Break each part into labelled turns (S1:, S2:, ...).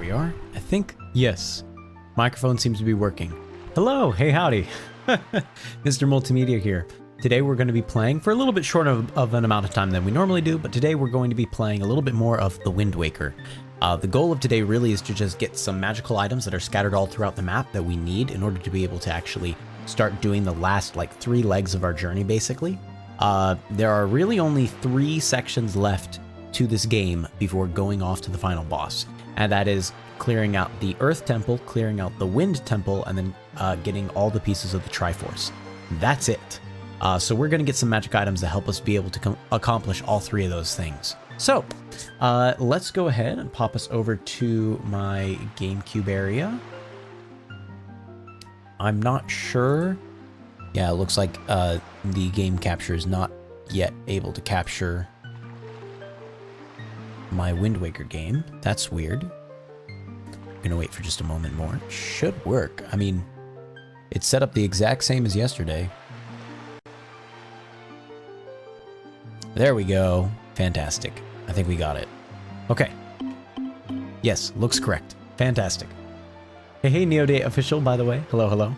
S1: we are. I think, yes. Microphone seems to be working. Hello, hey howdy. Mr. Multimedia here. Today we're going to be playing for a little bit short of an amount of time than we normally do, but today we're going to be playing a little bit more of the Wind Waker. The goal of today really is to just get some magical items that are scattered all throughout the map that we need in order to be able to actually start doing the last like 3 legs of our journey basically. There are really only 3 sections left to this game before going off to the final boss, and that is clearing out the Earth Temple, clearing out the Wind Temple, and then getting all the pieces of the Triforce. That's it. So we're going to get some magic items that help us be able to accomplish all 3 of those things. So let's go ahead and pop us over to my GameCube area. I'm not sure. Yeah, it looks like the game capture is not yet able to capture my Wind Waker game. That's weird. I'm gonna wait for just a moment more. It should work. I mean, it's set up the exact same as yesterday. There we go. Fantastic. I think we got it. Okay. Yes, looks correct. Fantastic. Hey, hey, NeoDate official, by the way. Hello, hello.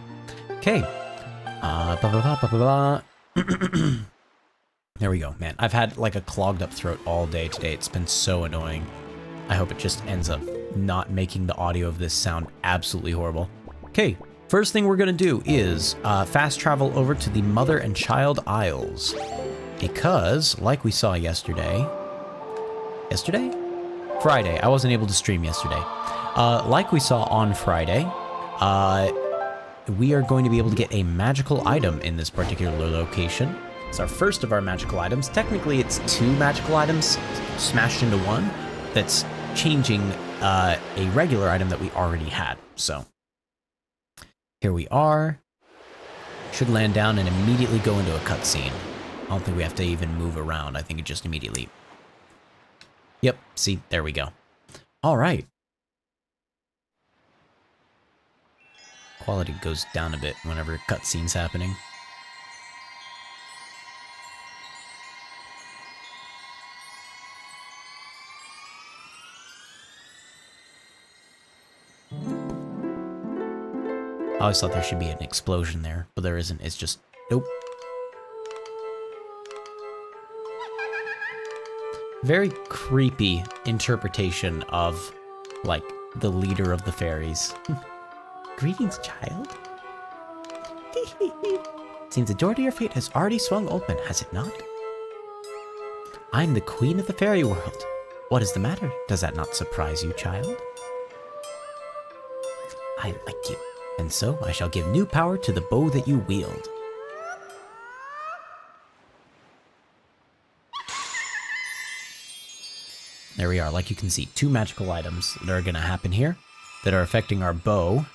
S1: Okay. There we go, man. I've had like a clogged up throat all day today. It's been so annoying. I hope it just ends up not making the audio of this sound absolutely horrible. Okay, first thing we're gonna do is fast travel over to the Mother and Child Isles. Because, like we saw yesterday... Friday. I wasn't able to stream yesterday. Like we saw on Friday, we are going to be able to get a magical item in this particular location. It's our first of our magical items. Technically, it's 2 magical items smashed into one that's changing a regular item that we already had. So, here we are. Should land down and immediately go into a cutscene. I don't think we have to even move around. I think it just immediately... Yep, see, there we go. All right. Quality goes down a bit whenever cutscene's happening. I always thought there should be an explosion there, but there isn't. It's just, nope. Very creepy interpretation of, like, the leader of the fairies. Greetings, child. Seems the door to your fate has already swung open, has it not? I'm the queen of the fairy world. What is the matter? Does that not surprise you, child? I like you, and so I shall give new power to the bow that you wield. There we are. Like you can see, 2 magical items that are going to happen here that are affecting our bow.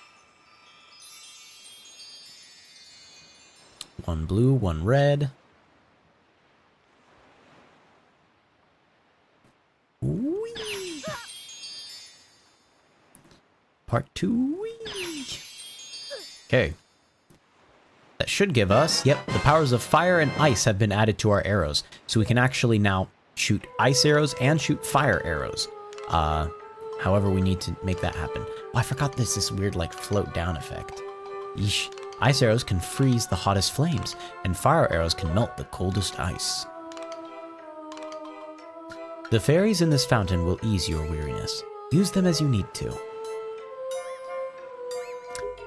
S1: 1 blue, 1 red. Whee! Part 2. Whee! Okay. That should give us, yep, the powers of fire and ice have been added to our arrows. So we can actually now shoot ice arrows and shoot fire arrows. However, we need to make that happen. Oh, I forgot there's this weird, like, float down effect. Yeesh. Ice arrows can freeze the hottest flames, and fire arrows can melt the coldest ice. The fairies in this fountain will ease your weariness. Use them as you need to.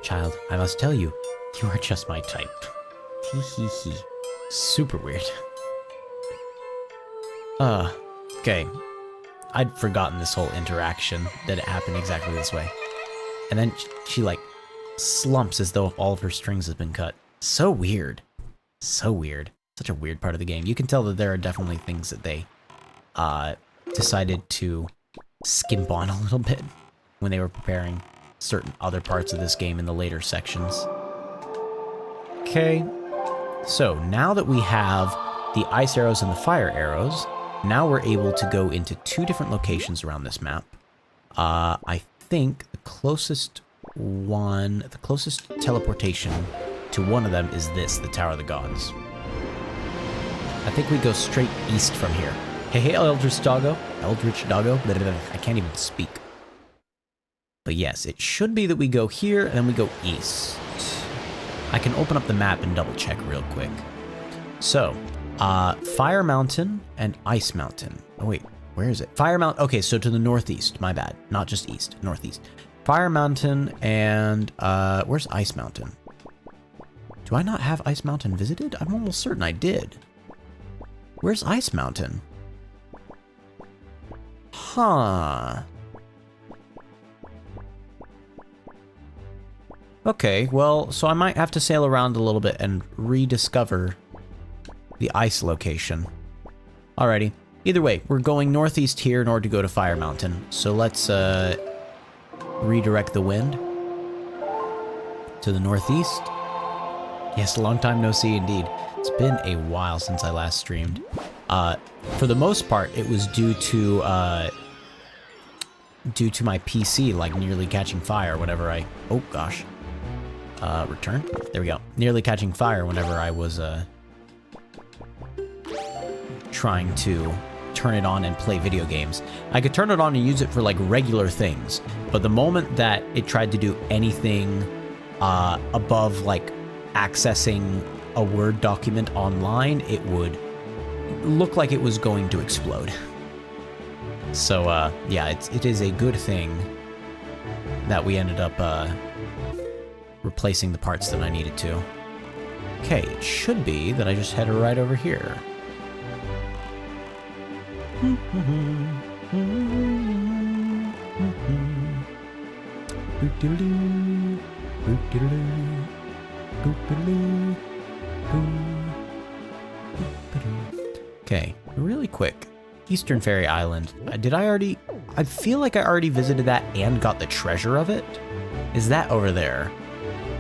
S1: Child, I must tell you, you are just my type. Hee hee hee. Super weird. Okay. I'd forgotten this whole interaction, that it happened exactly this way. And then she like, slumps as though all of her strings have been cut. So weird. So weird. Such a weird part of the game. You can tell that there are definitely things that they, decided to skimp on a little bit when they were preparing certain other parts of this game in the later sections. Okay. So, now that we have the ice arrows and the fire arrows, now we're able to go into 2 different locations around this map. I think the closest teleportation to one of them is this, the Tower of the Gods. I think we go straight east from here. Hey, hey, Eldritch Doggo. I can't even speak. But yes, it should be that we go here and then we go east. I can open up the map and double check real quick. So, Fire Mountain and Ice Mountain. Oh wait, where is it? Fire Mountain, okay, so to the northeast, my bad. Not just east, northeast. Fire Mountain and, where's Ice Mountain? Do I not have Ice Mountain visited? I'm almost certain I did. Where's Ice Mountain? Huh. Okay, well, so I might have to sail around a little bit and rediscover the ice location. Alrighty. Either way, we're going northeast here in order to go to Fire Mountain. So let's redirect the wind to the northeast. Yes, a long time no see indeed. It's been a while since I last streamed. For the most part, it was due to my PC like nearly catching fire whenever I... Oh gosh. Return? There we go. Nearly catching fire whenever I was trying to turn it on and play video games. I could turn it on and use it for like regular things, but the moment that it tried to do anything above like accessing a Word document online, it would look like it was going to explode. So yeah, it is a good thing that we ended up replacing the parts that I needed to. Okay, it should be that I just head right over here. Okay, really quick. Eastern Fairy Island. Did I already... I feel like I already visited that and got the treasure of it. Is that over there?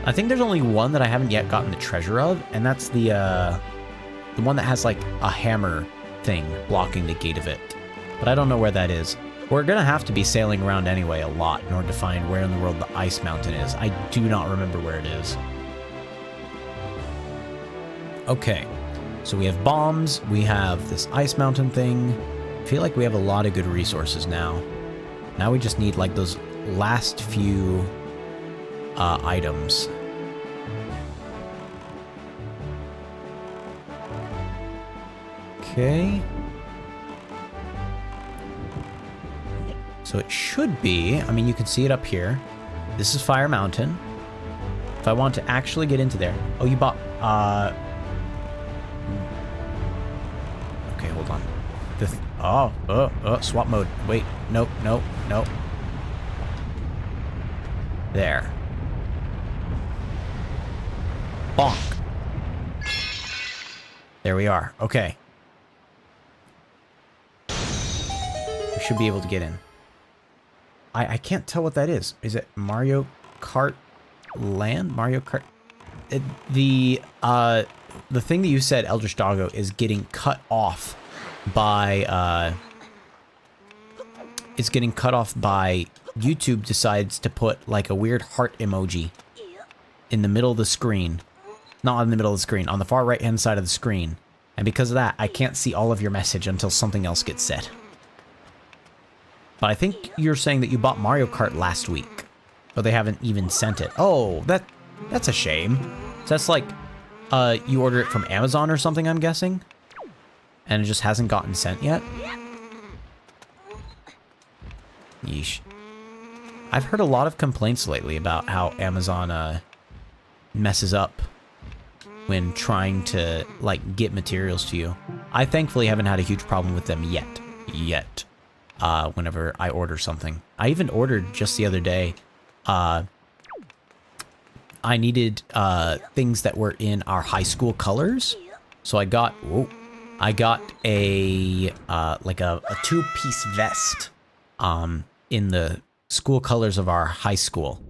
S1: I think there's only one that I haven't yet gotten the treasure of, and that's the one that has like a hammer thing blocking the gate of it. But I don't know where that is. We're gonna have to be sailing around anyway a lot in order to find where in the world the Ice Mountain is. I do not remember where it is. Okay, so we have bombs, we have this Ice Mountain thing. I feel like we have a lot of good resources now. Now we just need like those last few items. Okay. So it should be, I mean, you can see it up here. This is Fire Mountain. If I want to actually get into there. Oh, you bought, okay, hold on. Swap mode. Wait, nope. There. Bonk. There we are. Okay. We should be able to get in. I can't tell what that is. Is it Mario Kart Land? Mario Kart... The thing that you said, Eldritch Doggo, is getting cut off by... It's getting cut off by... YouTube decides to put like a weird heart emoji in the middle of the screen. Not in the middle of the screen, on the far right hand side of the screen. And because of that, I can't see all of your message until something else gets said. But I think you're saying that you bought Mario Kart last week, but they haven't even sent it. Oh, that's a shame. So that's like, you order it from Amazon or something, I'm guessing? And it just hasn't gotten sent yet? Yeesh. I've heard a lot of complaints lately about how Amazon messes up when trying to like get materials to you. I thankfully haven't had a huge problem with them yet. Whenever I order something. I even ordered just the other day, I needed things that were in our high school colors. So I got a like a two-piece vest in the school colors of our high school,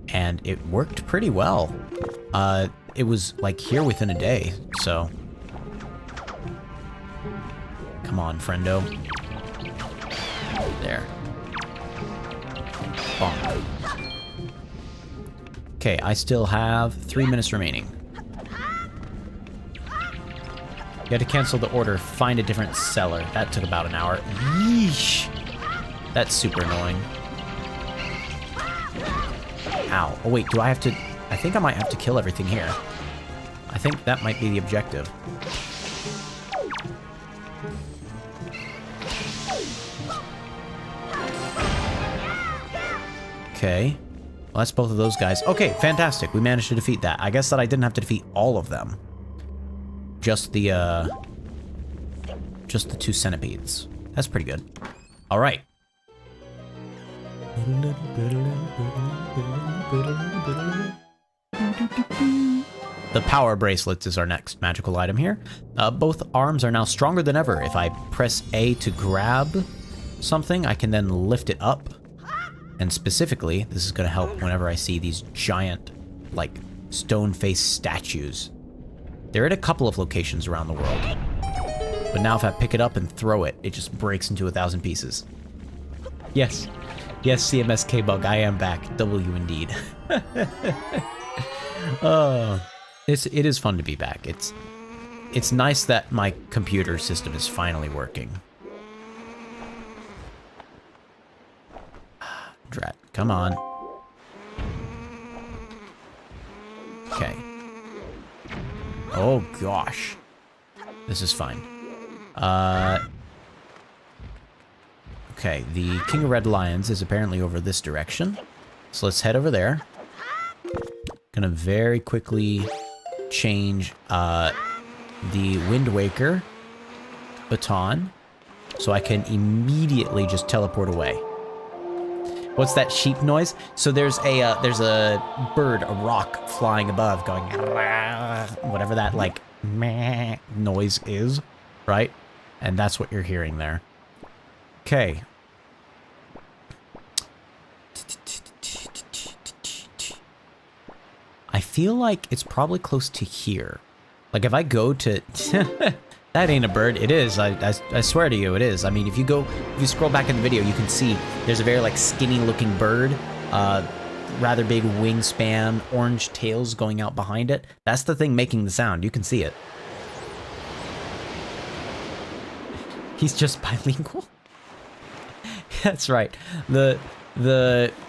S1: and it worked pretty well. It was like here within a day, so come on, friendo. There. Bonk. Okay, I still have 3 minutes remaining. You had to cancel the order, find a different seller. That took about an hour. Yeesh. That's super annoying. Ow. Oh, wait, do I have to... I think I might have to kill everything here. I think that might be the objective. Okay. Well, that's both of those guys. Okay, fantastic. We managed to defeat that. I guess that I didn't have to defeat all of them. Just the 2 centipedes. That's pretty good. All right. The power bracelets is our next magical item here. Both arms are now stronger than ever. If I press A to grab something, I can then lift it up. And specifically, this is going to help whenever I see these giant, like, stone-faced statues. They're at a couple of locations around the world. But now if I pick it up and throw it, it just breaks into 1,000 pieces. Yes. Yes, CMSK bug, I am back. W indeed. It is fun to be back. It's nice that my computer system is finally working. Drat, come on. Okay. Oh gosh. This is fine. Okay, the King of Red Lions is apparently over this direction. So let's head over there. Gonna very quickly change the Wind Waker baton so I can immediately just teleport away. What's that sheep noise? So there's a bird, a rock flying above going whatever that like meh noise is, right? And that's what you're hearing there. Okay. I feel like it's probably close to here. Like if I go to that ain't a bird. It is. I swear to you, it is. I mean, if you scroll back in the video, you can see there's a very like skinny looking bird, rather big wingspan, orange tails going out behind it. That's the thing making the sound. You can see it. He's just bilingual. That's right. The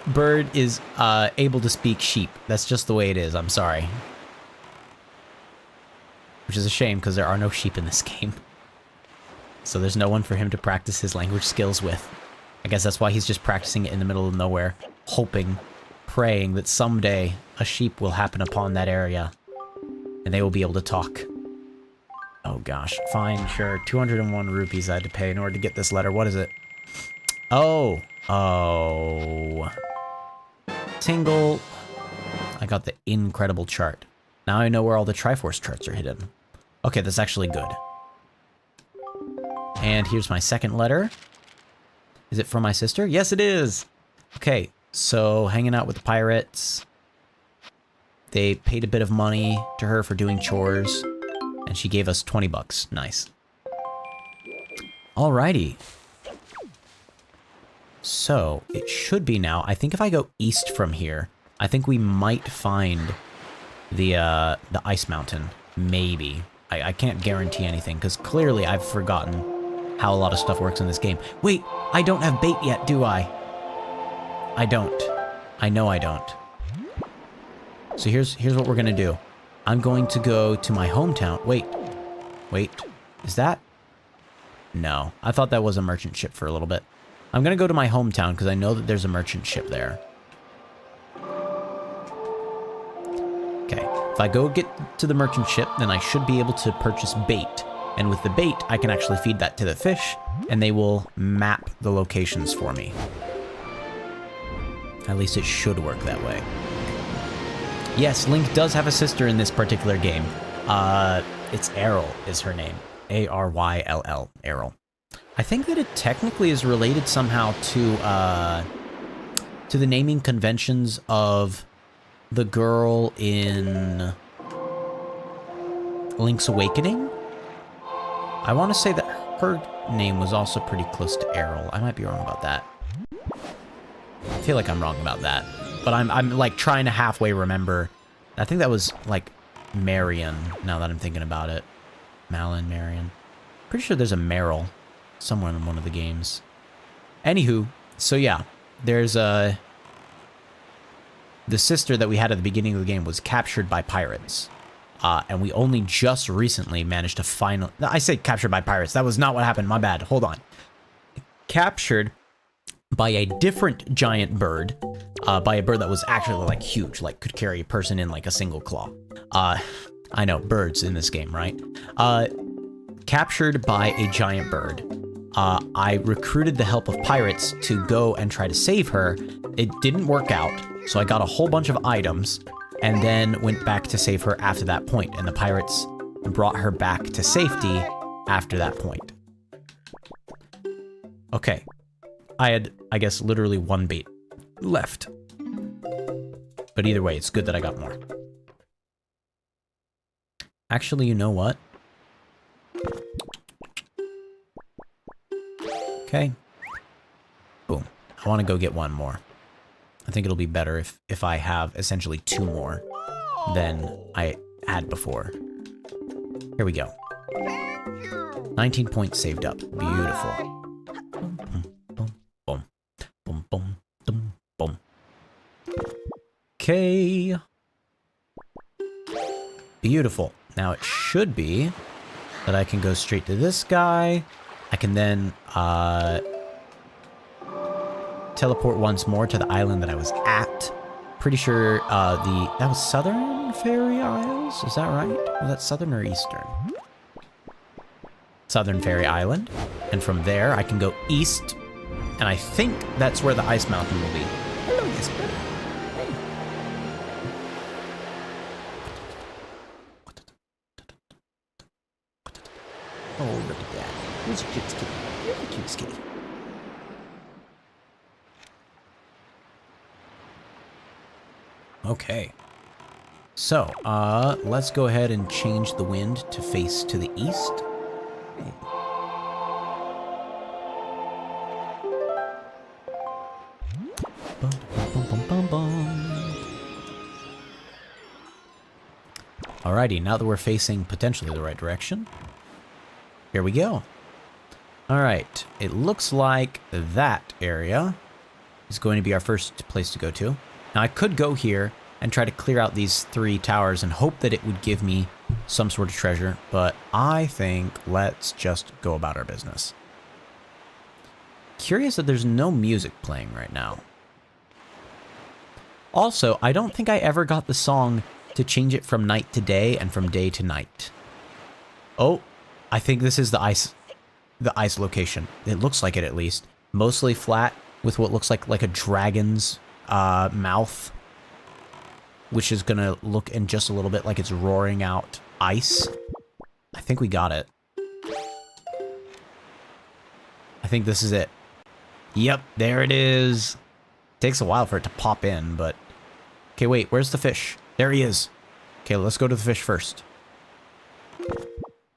S1: bird is able to speak sheep. That's just the way it is. I'm sorry. Which is a shame because there are no sheep in this game. So there's no one for him to practice his language skills with. I guess that's why he's just practicing it in the middle of nowhere, hoping, praying that someday a sheep will happen upon that area and they will be able to talk. Oh gosh, fine, sure. 201 rupees I had to pay in order to get this letter. What is it? Oh. Tingle. I got the incredible chart. Now I know where all the Triforce charts are hidden. Okay, that's actually good. And here's my second letter. Is it from my sister? Yes, it is. Okay, so hanging out with the pirates. They paid a bit of money to her for doing chores, and she gave us 20 bucks. Nice. Alrighty. So, it should be now. I think if I go east from here, I think we might find the ice mountain. Maybe. I can't guarantee anything, because clearly I've forgotten how a lot of stuff works in this game. Wait, I don't have bait yet, do I? I don't. I know I don't. So here's what we're gonna do. I'm going to go to my hometown. Wait, is that? No, I thought that was a merchant ship for a little bit. I'm gonna go to my hometown because I know that there's a merchant ship there. Okay, if I go get to the merchant ship, then I should be able to purchase bait. And with the bait, I can actually feed that to the fish, and they will map the locations for me. At least it should work that way. Yes, Link does have a sister in this particular game. It's Aryll is her name. A-R-Y-L-L, Aryll. I think that it technically is related somehow to the naming conventions of the girl in Link's Awakening. I want to say that her name was also pretty close to Aryll. I might be wrong about that. I feel like I'm wrong about that. But I'm like trying to halfway remember. I think that was like Marion, now that I'm thinking about it. Malin, Marion. Pretty sure there's a Meryl somewhere in one of the games. Anywho, so yeah, there's the sister that we had at the beginning of the game was captured by pirates. And we only just recently managed to finally... I say captured by pirates. That was not what happened. My bad. Hold on. Captured by a different giant bird. By a bird that was actually, like, huge. Like, could carry a person in, like, a single claw. I know, birds in this game, right? Captured by a giant bird. I recruited the help of pirates to go and try to save her. It didn't work out, so I got a whole bunch of items and then went back to save her after that point, and the pirates brought her back to safety after that point. Okay. I had, I guess, literally one bait left. But either way, it's good that I got more. Actually, you know what? Okay. Boom. I want to go get one more. I think it'll be better if I have essentially 2 more than I had before. Here we go. 19 points saved up. Beautiful. Boom, boom, boom, boom, boom, boom, boom. Okay. Beautiful. Now it should be that I can go straight to this guy. I can then teleport once more to the island that I was at. Pretty sure that was Southern Fairy Isles? Is that right? Was that Southern or Eastern? Southern Fairy Island. And from there, I can go east. And I think that's where the Ice Mountain will be. Hello, yes, hey. Oh, look at that. Who's a cute kitty? You're the cutest kitty. Okay. So, let's go ahead and change the wind to face to the east. Hey. Alrighty, now that we're facing potentially the right direction, here we go. Alright, it looks like that area is going to be our first place to go to. Now, I could go here and try to clear out these 3 towers and hope that it would give me some sort of treasure, but I think let's just go about our business. Curious that there's no music playing right now. Also, I don't think I ever got the song to change it from night to day and from day to night. Oh, I think this is the ice location. It looks like it, at least. Mostly flat with what looks like a dragon's mouth, which is gonna look in just a little bit like it's roaring out ice. I think we got it. I think this is it. Yep, there it is. Takes a while for it to pop in, but... Okay, wait, where's the fish? There he is. Okay, let's go to the fish first.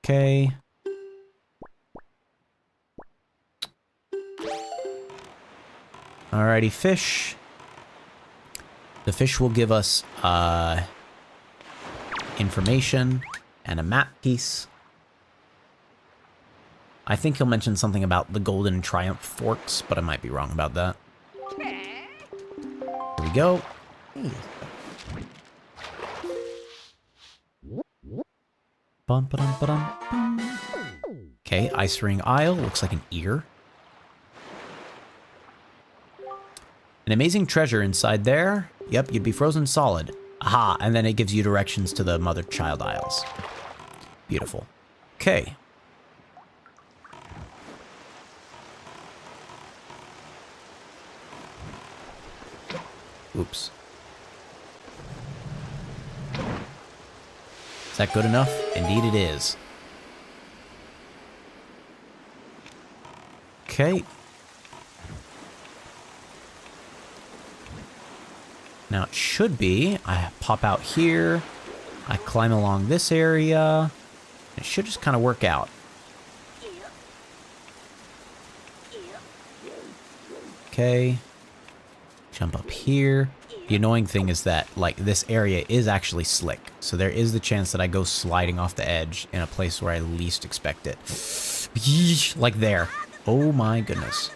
S1: Okay. Alrighty, fish. The fish will give us information and a map piece. I think he'll mention something about the Golden Triumph Forks, but I might be wrong about that. Here we go. Okay, Ice Ring Isle. Looks like an ear. An amazing treasure inside there. Yep, you'd be frozen solid. Aha, and then it gives you directions to the Mother-Child Isles. Beautiful. Okay. Oops. Is that good enough? Indeed it is. Okay. Now it should be, I pop out here, I climb along this area, it should just kind of work out. Okay. Jump up here. The annoying thing is that, like, this area is actually slick. So there is the chance that I go sliding off the edge in a place where I least expect it. Yeesh, like there. Oh my goodness.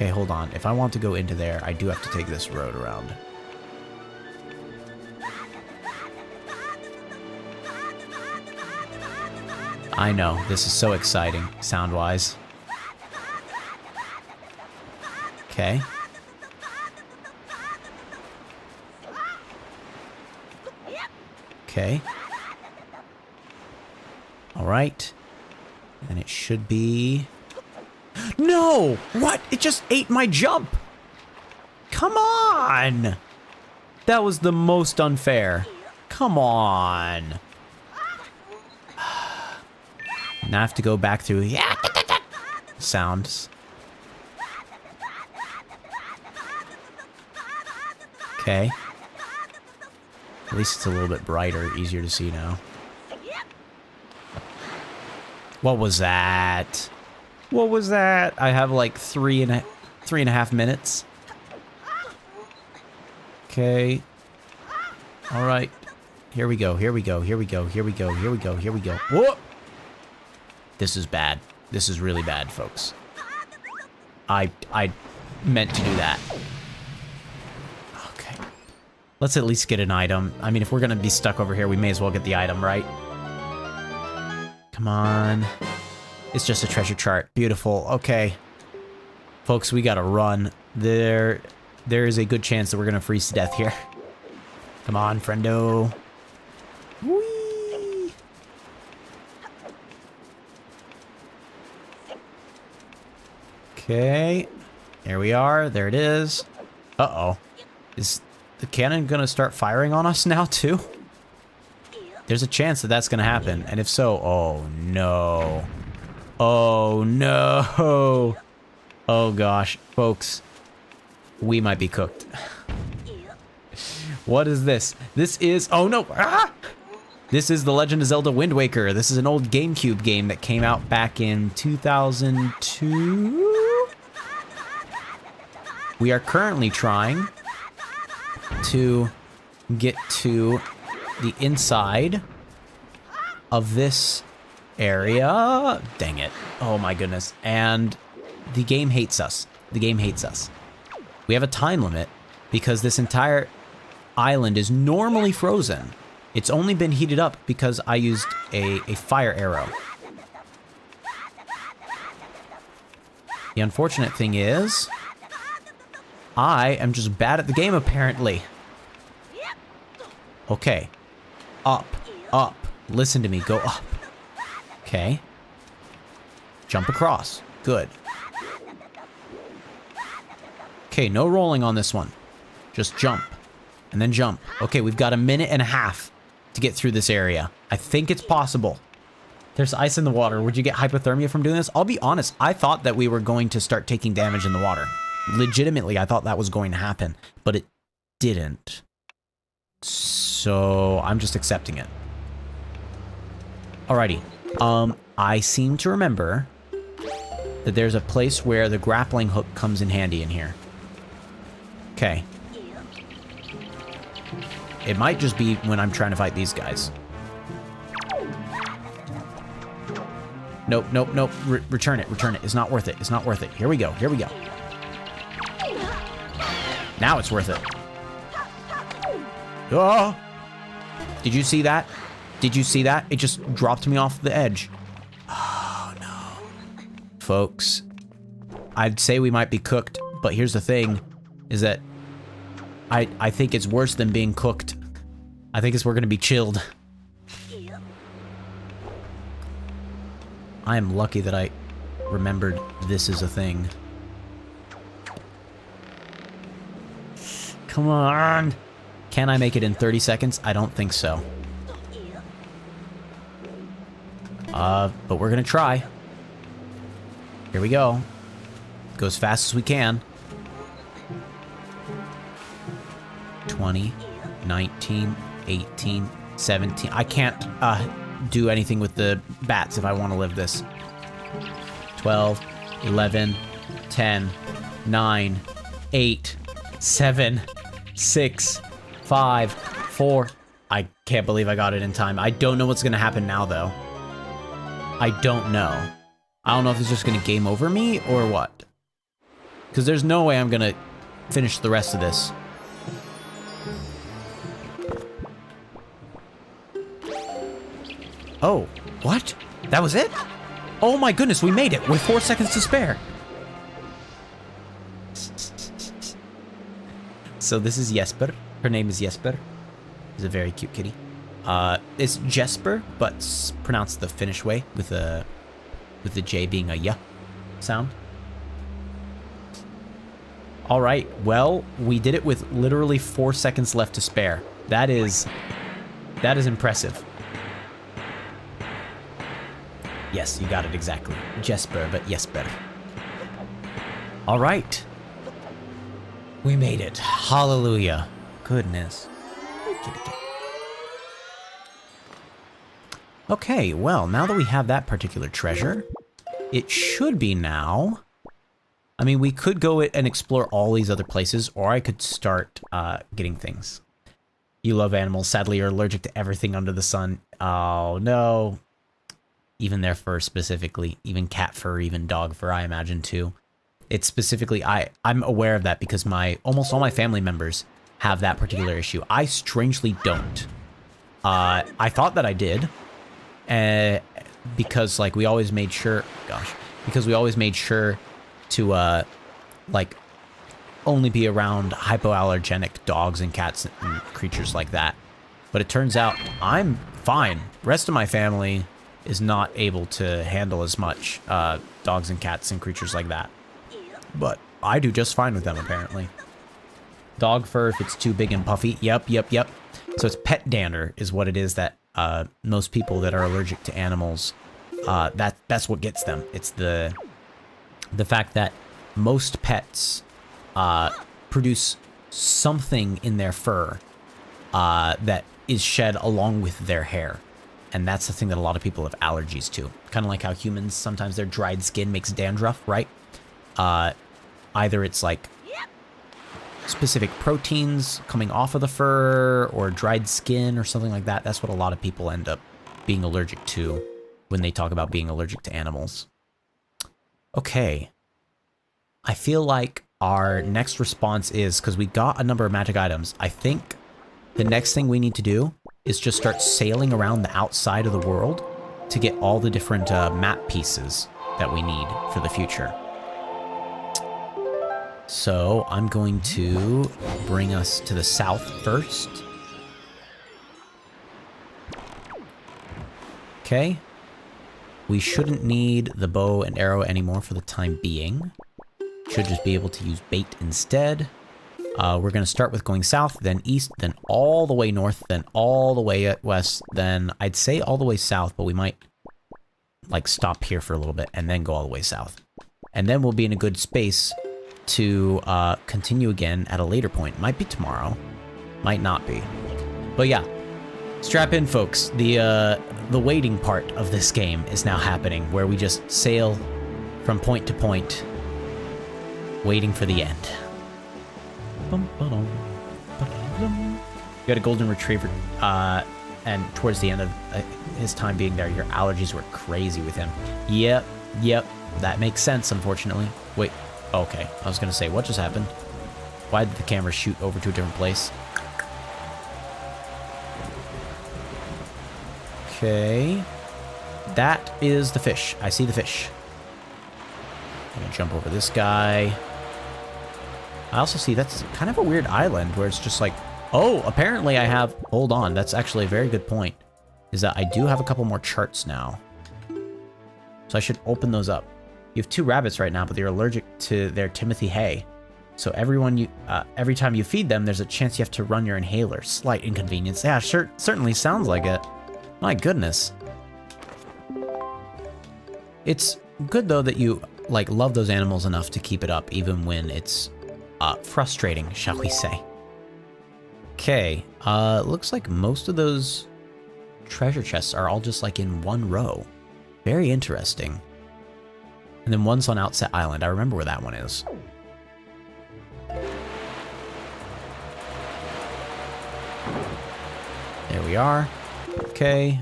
S1: Okay, hold on. If I want to go into there, I do have to take this road around. I know, this is so exciting, sound-wise. Okay. Okay. Alright. And it should be... No! What? It just ate my jump! Come on! That was the most unfair. Come on. Now I have to go back through sounds. Okay. At least it's a little bit brighter, easier to see now. What was that? What was that? I have like three and a half minutes. Okay. All right. Here we go. Here we go. Here we go. Here we go. Here we go. Here we go. Whoa! This is bad. This is really bad, folks. I meant to do that. Okay. Let's at least get an item. I mean, if we're gonna be stuck over here, we may as well get the item, right? Come on. It's just a treasure chart. Beautiful. Okay. Folks, we gotta run. There is a good chance that we're gonna freeze to death here. Come on, friendo. Whee! Okay. There we are. There it is. Uh-oh. Is the cannon gonna start firing on us now, too? There's a chance that that's gonna happen. And if so, oh no. Oh no. Oh gosh. Folks, we might be cooked. What is this? This is... Oh no! Ah! This is The Legend of Zelda Wind Waker. This is an old GameCube game that came out back in 2002? We are currently trying to get to the inside of this area. Dang it. Oh my goodness. And the game hates us. The game hates us. We have a time limit because this entire island is normally frozen. It's only been heated up because I used a fire arrow. The unfortunate thing is, I am just bad at the game apparently. Okay. Up. Up. Listen to me. Go up. Okay. Jump across. Good. Okay, no rolling on this one. Just jump. And then jump. Okay, we've got a minute and a half to get through this area. I think it's possible. There's ice in the water. Would you get hypothermia from doing this? I'll be honest. I thought that we were going to start taking damage in the water. Legitimately, I thought that was going to happen. But it didn't. So, I'm just accepting it. Alrighty. I seem to remember that there's a place where the grappling hook comes in handy in here. Okay. It might just be when I'm trying to fight these guys. Nope, nope, nope. Return it, return it. It's not worth it. It's not worth it. Here we go, here we go. Now it's worth it. Oh! Did you see that? Did you see that? It just dropped me off the edge. Oh, no. Folks, I'd say we might be cooked, but here's the thing, is that I think it's worse than being cooked. I think we're gonna be chilled. I am lucky that I remembered this is a thing. Come on! Can I make it in 30 seconds? I don't think so. But we're gonna try. Here we go. Go as fast as we can. 20, 19, 18, 17. I can't do anything with the bats if I want to live this. 12, 11, 10, 9, 8, 7, 6, 5, 4. I can't believe I got it in time. I don't know what's going to happen now, though. I don't know. I don't know if it's just going to game over me or what. because there's no way I'm gonna finish the rest of this. Oh, what? That was it? Oh my goodness, we made it with 4 seconds to spare. So this is Jesper. Her name is Jesper. She's a very cute kitty. It's Jesper, but pronounced the Finnish way with the J being a y sound. All right, well, we did it with literally 4 seconds left to spare. That is impressive. Yes, you got it exactly. Jesper, but Jesper. All right. We made it. Hallelujah. Goodness. Okay, well, now that we have that particular treasure, it should be now. I mean, we could go and explore all these other places, or I could start getting things. You love animals. Sadly, you're allergic to everything under the sun. Oh, no. Even their fur specifically, even cat fur, even dog fur, I imagine too. It's specifically, I'm aware of that because almost all my family members have that particular issue. I strangely don't. I thought that I did, because like we always made sure, because we always made sure to like only be around hypoallergenic dogs and cats and creatures like that. But it turns out I'm fine. Rest of my family is not able to handle as much dogs and cats and creatures like that. But I do just fine with them, apparently. Dog fur, if it's too big and puffy. Yep. So it's pet dander is what it is that most people that are allergic to animals, that's what gets them. It's the fact that most pets produce something in their fur that is shed along with their hair. And that's the thing that a lot of people have allergies to. Kind of like how humans, sometimes their dried skin makes dandruff, right? Either it's like specific proteins coming off of the fur or dried skin or something like that. That's what a lot of people end up being allergic to when they talk about being allergic to animals. Okay. I feel like our next response is, because we got a number of magic items, I think the next thing we need to do is just start sailing around the outside of the world to get all the different map pieces that we need for the future. So I'm going to bring us to the south first. Okay. We shouldn't need the bow and arrow anymore for the time being. Should just be able to use bait instead. We're going to start with going south, then east, then all the way north, then all the way west, then I'd say all the way south, but we might like stop here for a little bit and then go all the way south. And then we'll be in a good space to continue again at a later point. Might be tomorrow, might not be. But yeah, strap in, folks. The waiting part of this game is now happening, where we just sail from point to point, waiting for the end. You got a golden retriever, and towards the end of his time being there, your allergies were crazy with him. Yep, that makes sense, unfortunately. Wait, okay, I was gonna say, what just happened? Why did the camera shoot over to a different place? Okay, that is the fish. I see the fish. I'm gonna jump over this guy. I also see that's kind of a weird island where it's just like, oh, apparently I have, hold on, that's actually a very good point, is that I do have a couple more charts now. So I should open those up. You have 2 rabbits right now, but they're allergic to their Timothy hay. So every time you feed them, there's a chance you have to run your inhaler. Slight inconvenience. Yeah, sure, certainly sounds like it. My goodness. It's good though that you like love those animals enough to keep it up, even when it's frustrating, shall we say. Okay, looks like most of those treasure chests are all just like in one row. Very interesting. And then one's on Outset Island. I remember where that one is. There we are. Okay,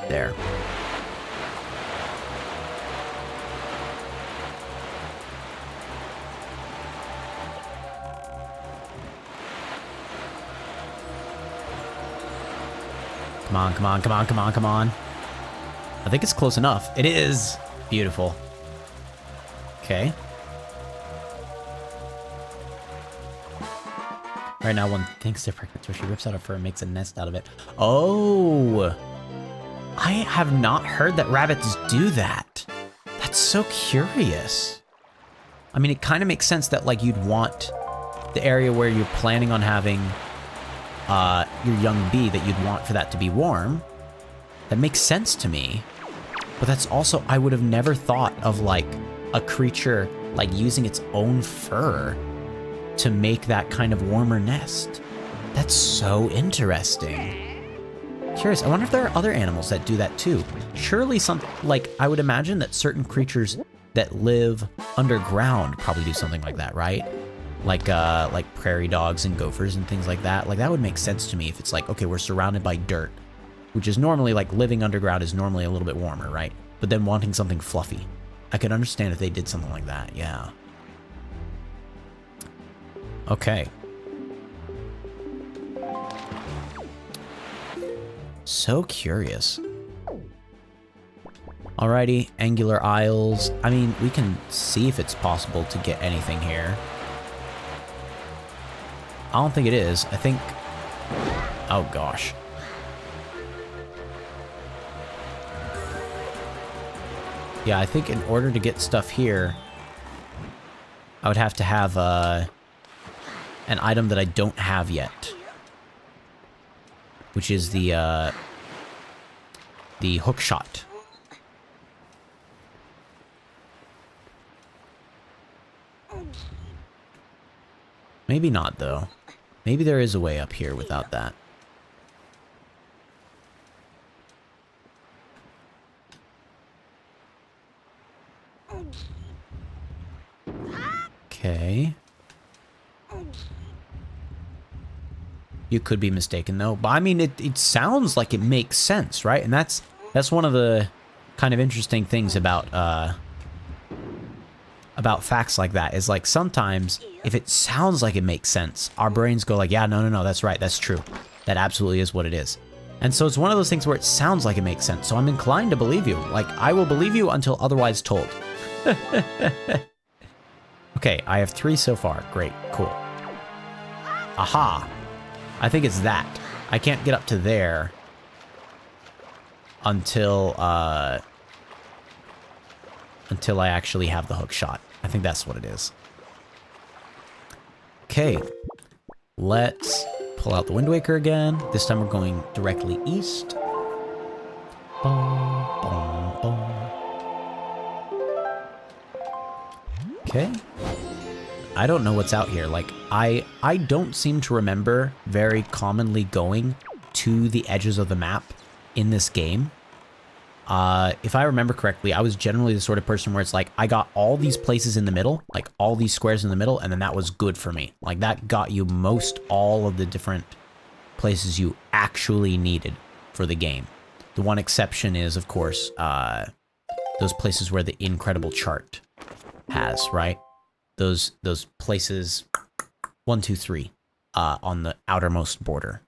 S1: there. Come on, come on, come on, come on, come on. I think it's close enough. It is. Beautiful. Okay. Right now, one thinks they're pregnant, so she rips out her fur and makes a nest out of it. Oh! I have not heard that rabbits do that. That's so curious. I mean, it kind of makes sense that, like, you'd want the area where you're planning on having your young bee, that you'd want for that to be warm. That makes sense to me. But that's also, I would have never thought of, like, a creature, like, using its own fur to make that kind of warmer nest. That's so interesting. Curious, I wonder if there are other animals that do that too. Surely something, like, I would imagine that certain creatures that live underground probably do something like that, right? Like prairie dogs and gophers and things like that. Like, that would make sense to me if it's like, okay, we're surrounded by dirt, which is normally, like, living underground is normally a little bit warmer, right? But then wanting something fluffy. I could understand if they did something like that, yeah. Okay. So curious. Alrighty, angular aisles. I mean, we can see if it's possible to get anything here. I don't think it is. I think... Oh, gosh. Yeah, I think in order to get stuff here, I would have to have an item that I don't have yet, which is the hook shot. Maybe not, though. Maybe there is a way up here without that. Okay. You could be mistaken, though. But I mean, it sounds like it makes sense, right? And that's one of the kind of interesting things about facts like that, is like sometimes if it sounds like it makes sense, our brains go like, yeah, no, that's right, that's true. That absolutely is what it is. And so it's one of those things where it sounds like it makes sense. So I'm inclined to believe you. Like, I will believe you until otherwise told. Okay, I have 3 so far. Great, cool. Aha! I think it's that. I can't get up to there until I actually have the hook shot. I think that's what it is. Okay, let's pull out the Wind Waker again. This time we're going directly east. Boom, boom, boom. Okay. I don't know what's out here. Like, I don't seem to remember very commonly going to the edges of the map in this game. If I remember correctly, I was generally the sort of person where it's like, I got all these places in the middle, like all these squares in the middle, and then that was good for me. Like, that got you most all of the different places you actually needed for the game. The one exception is, of course, those places where the incredible chart has, right? Those places, 1, 2, 3, on the outermost border.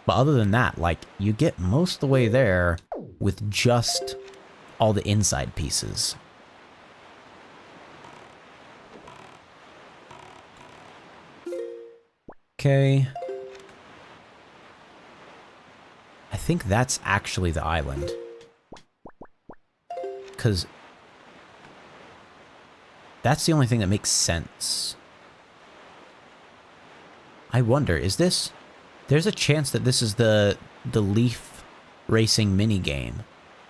S1: But other than that, like, you get most of the way there with just all the inside pieces. Okay. I think that's actually the island. 'Cause that's the only thing that makes sense. I wonder, is this... There's a chance that this is the Leaf Racing minigame.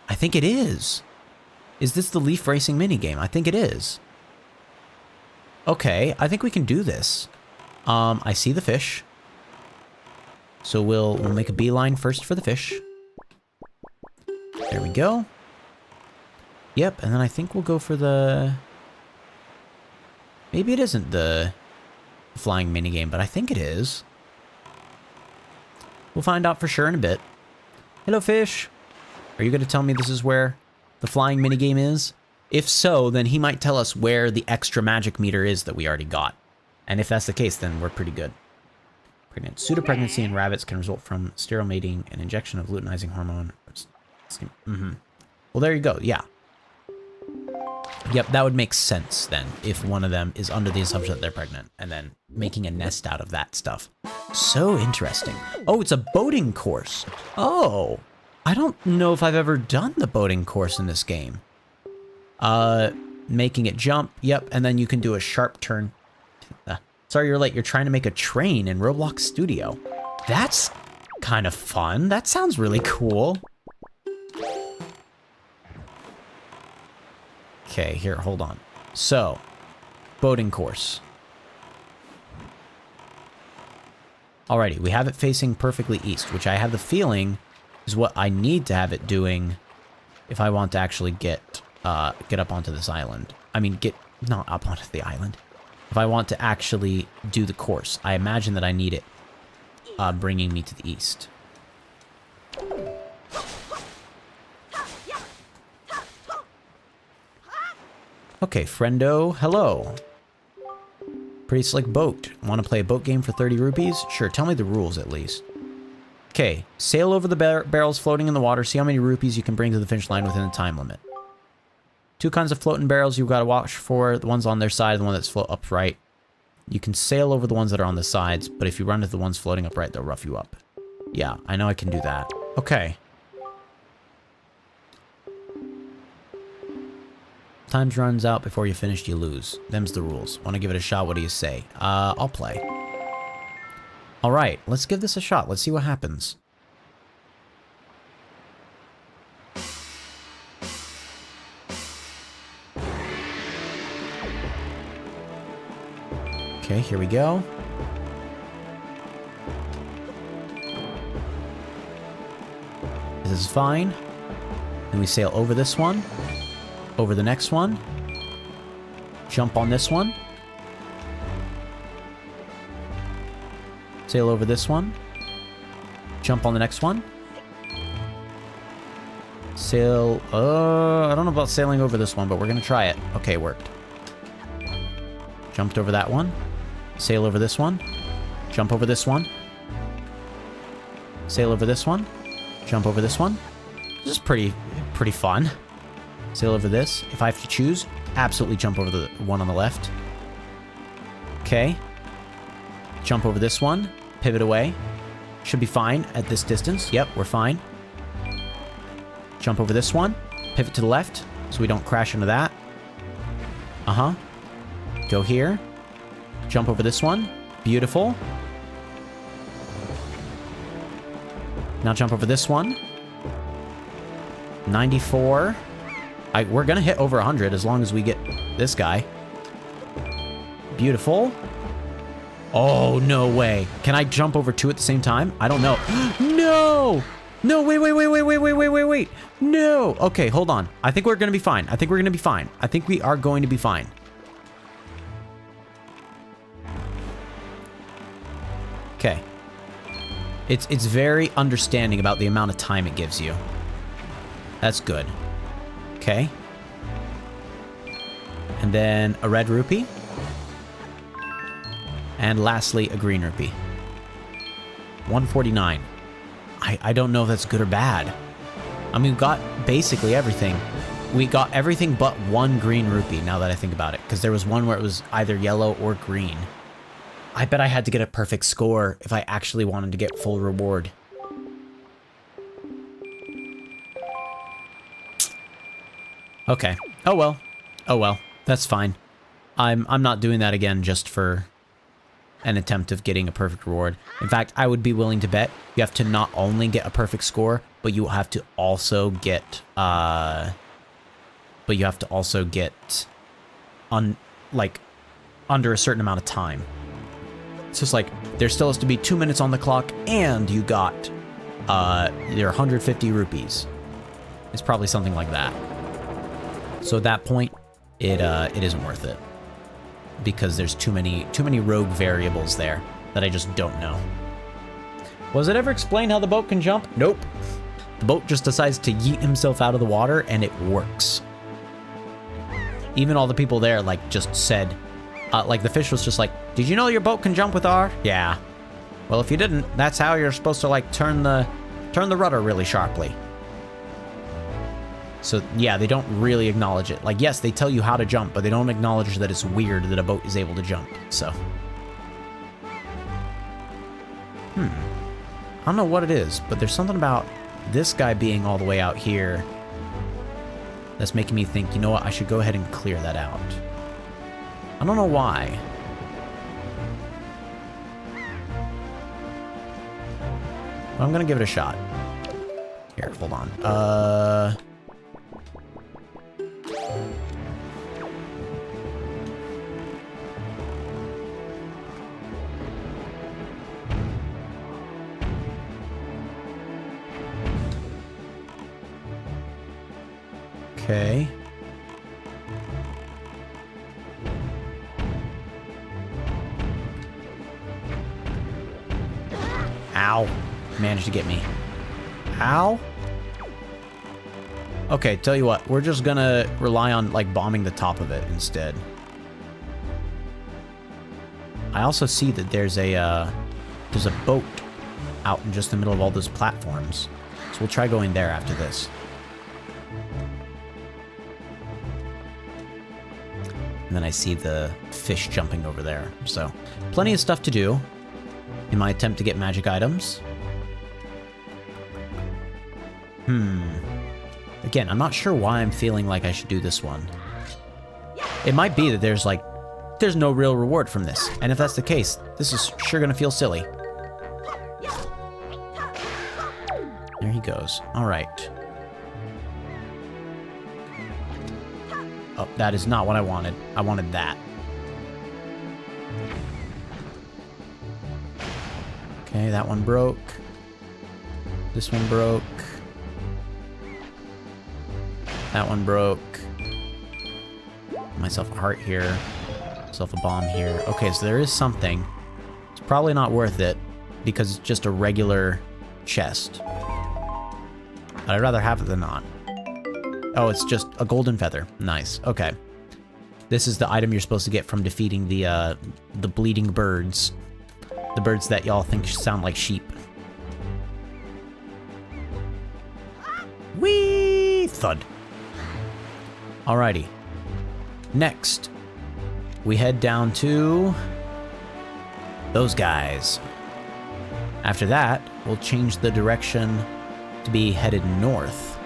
S1: I think it is. Is this the Leaf Racing minigame? I think it is. Okay, I think we can do this. I see the fish. So we'll make a beeline first for the fish. There we go. Yep, and then I think we'll go for the... Maybe it isn't the flying minigame, but I think it is. We'll find out for sure in a bit. Hello, fish. Are you going to tell me this is where the flying minigame is? If so, then he might tell us where the extra magic meter is that we already got. And if that's the case, then we're pretty good. pregnant. Pseudopregnancy in rabbits can result from sterile mating and injection of luteinizing hormone. Well, there you go. Yeah. Yep, that would make sense then if one of them is under the assumption that they're pregnant and then making a nest out of that stuff. So interesting. Oh, it's a boating course. Oh, I don't know if I've ever done the boating course in this game. Making it jump. Yep, and then you can do a sharp turn. Sorry you're late. You're trying to make a train in Roblox Studio. That's kind of fun. That sounds really cool. Okay, here, hold on. So, boating course. Alrighty, we have it facing perfectly east, which I have the feeling is what I need to have it doing if I want to actually get up onto this island. I mean, not up onto the island. If I want to actually do the course, I imagine that I need it bringing me to the east. Okay, friendo, hello. Pretty slick boat. Want to play a boat game for 30 rupees? Sure, tell me the rules at least. Okay, sail over the barrels floating in the water. See how many rupees you can bring to the finish line within the time limit. 2 kinds of floating barrels you've got to watch for. The ones on their side, the one that's float upright. You can sail over the ones that are on the sides, but if you run into the ones floating upright, they'll rough you up. Yeah, I know I can do that. Okay. Time runs out before you finish, you lose. Them's the rules. Want to give it a shot? What do you say? I'll play. Alright, let's give this a shot. Let's see what happens. Okay, here we go. This is fine. Then we sail over this one. Over the next one. Jump on this one. Sail over this one. Jump on the next one. Sail... I don't know about sailing over this one, but we're gonna try it. Okay, it worked. Jumped over that one. Sail over this one. Jump over this one. Sail over this one. Jump over this one. This is pretty fun. Sail over this. If I have to choose, absolutely jump over the one on the left. Okay. Jump over this one. Pivot away. Should be fine at this distance. Yep, we're fine. Jump over this one. Pivot to the left so we don't crash into that. Uh-huh. Go here. Jump over this one. Beautiful. Now jump over this one. 94. We're gonna hit over 100 as long as we get this guy. Beautiful. Oh, no way. Can I jump over 2 at the same time? I don't know. No! No, wait. No! Okay, hold on. I think we're gonna be fine. I think we are going to be fine. Okay. It's very understanding about the amount of time it gives you. That's good. Okay. And then a red rupee. And lastly, a green rupee. 149. I don't know if that's good or bad. I mean, we got basically everything. We got everything but 1 green rupee, now that I think about it. Because there was one where it was either yellow or green. I bet I had to get a perfect score if I actually wanted to get full reward. Okay. Oh well. Oh well. That's fine. I'm not doing that again just for an attempt of getting a perfect reward. In fact, I would be willing to bet you have to not only get a perfect score, but you have to also get under a certain amount of time. It's just like there still has to be 2 minutes on the clock and you got your 150 rupees. It's probably something like that. So at that point, it isn't worth it because there's too many rogue variables there that I just don't know. Was it ever explained how the boat can jump? Nope. The boat just decides to yeet himself out of the water and it works. Even all the people there like just said, like the fish was just like, "Did you know your boat can jump with R?" Yeah. Well, if you didn't, that's how you're supposed to, like, turn the rudder really sharply. So, yeah, they don't really acknowledge it. Like, yes, they tell you how to jump, but they don't acknowledge that it's weird that a boat is able to jump, so. I don't know what it is, but there's something about this guy being all the way out here that's making me think, you know what, I should go ahead and clear that out. I don't know why. But I'm gonna give it a shot. Here, hold on. Okay. Ow. Managed to get me. Ow. Okay, tell you what, we're just gonna rely on, like, bombing the top of it instead. I also see that there's a boat out in just the middle of all those platforms. So we'll try going there after this. And then I see the fish jumping over there. So, plenty of stuff to do in my attempt to get magic items. Again, I'm not sure why I'm feeling like I should do this one. It might be that there's no real reward from this. And if that's the case, this is sure gonna feel silly. There he goes. Alright. Oh, that is not what I wanted. I wanted that. Okay, that one broke. This one broke. That one broke. Myself a heart here. Myself a bomb here. Okay, so there is something. It's probably not worth it because it's just a regular chest. But I'd rather have it than not. Oh, it's just a golden feather. Nice. Okay. This is the item you're supposed to get from defeating the bleeding birds. The birds that y'all think sound like sheep. Whee! Thud. Alrighty. Next, we head down to those guys. After that, we'll change the direction to be headed north.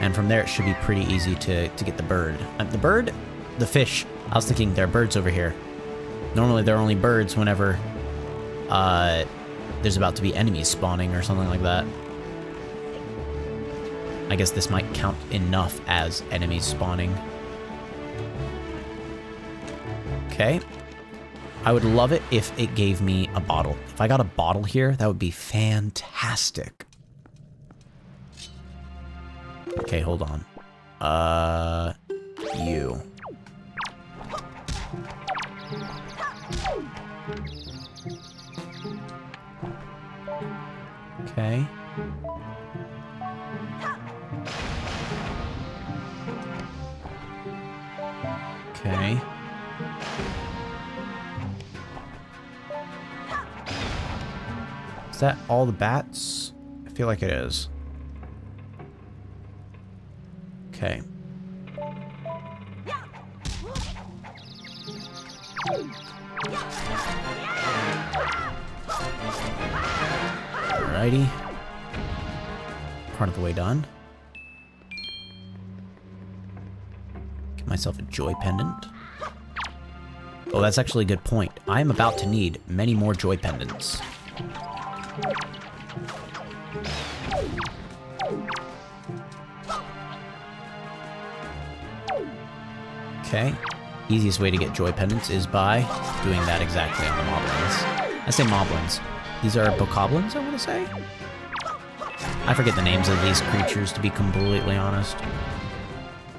S1: And from there, it should be pretty easy to get the bird. The bird? The fish. I was thinking there are birds over here. Normally, there are only birds whenever there's about to be enemies spawning or something like that. I guess this might count enough as enemies spawning. Okay. I would love it if it gave me a bottle. If I got a bottle here, that would be fantastic. Okay, hold on. You. Okay. Okay. Is that all the bats? I feel like it is. Okay. Alrighty. Part of the way done. Get myself a joy pendant. Oh, that's actually a good point. I am about to need many more joy pendants. Okay. Easiest way to get joy pendants is by doing that exactly on the moblins. I say moblins. These are bokoblins, I want to say? I forget the names of these creatures, to be completely honest.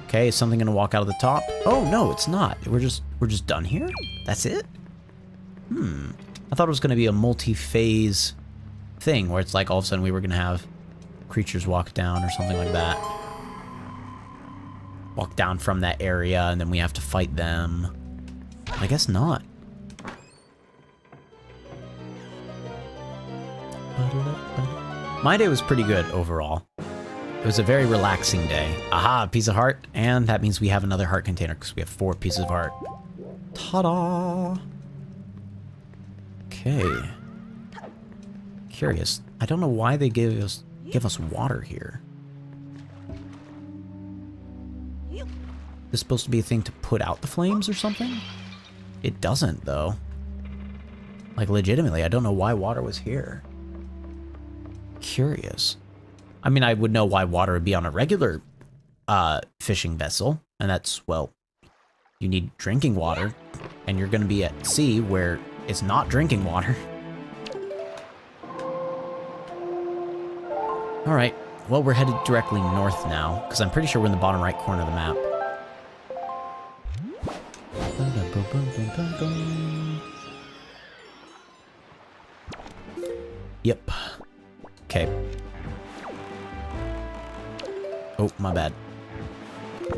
S1: Okay, is something gonna walk out of the top? Oh, no, it's not. We're just done here? That's it? I thought it was gonna be a multi-phase thing, where it's like all of a sudden we were gonna have creatures walk down or something like that. Walk down from that area, and then we have to fight them. I guess not. My day was pretty good overall. It was a very relaxing day. Aha, a piece of heart, and that means we have another heart container because we have 4 pieces of heart. Ta-da! Okay. Curious. I don't know why they give us water here. Is this supposed to be a thing to put out the flames or something? It doesn't, though. Like, legitimately, I don't know why water was here. Curious. I mean, I would know why water would be on a regular fishing vessel, and that's, well, you need drinking water, and you're going to be at sea where it's not drinking water. All right, well, we're headed directly north now, because I'm pretty sure we're in the bottom right corner of the map. Yep. Okay. Oh, my bad.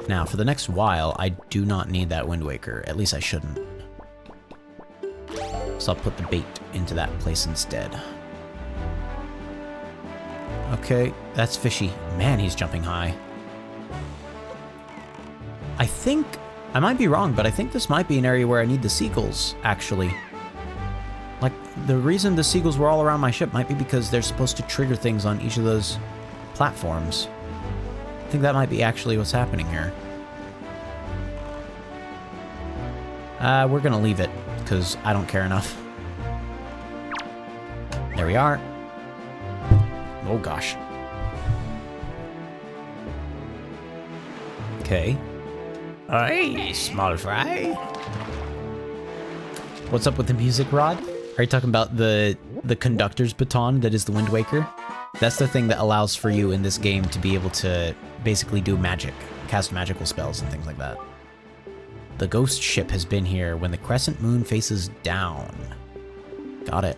S1: Now, for the next while, I do not need that Wind Waker. At least I shouldn't. So I'll put the bait into that place instead. Okay, that's fishy. Man, he's jumping high. I think... I might be wrong, but I think this might be an area where I need the seagulls, actually. Like, the reason the seagulls were all around my ship might be because they're supposed to trigger things on each of those platforms. I think that might be actually what's happening here. We're gonna leave it, because I don't care enough. There we are. Oh gosh. Okay. Hey, small fry. What's up with the music, Rod? Are you talking about the conductor's baton that is the Wind Waker? That's the thing that allows for you in this game to be able to basically do magic, cast magical spells and things like that. The ghost ship has been here when the crescent moon faces down. Got it.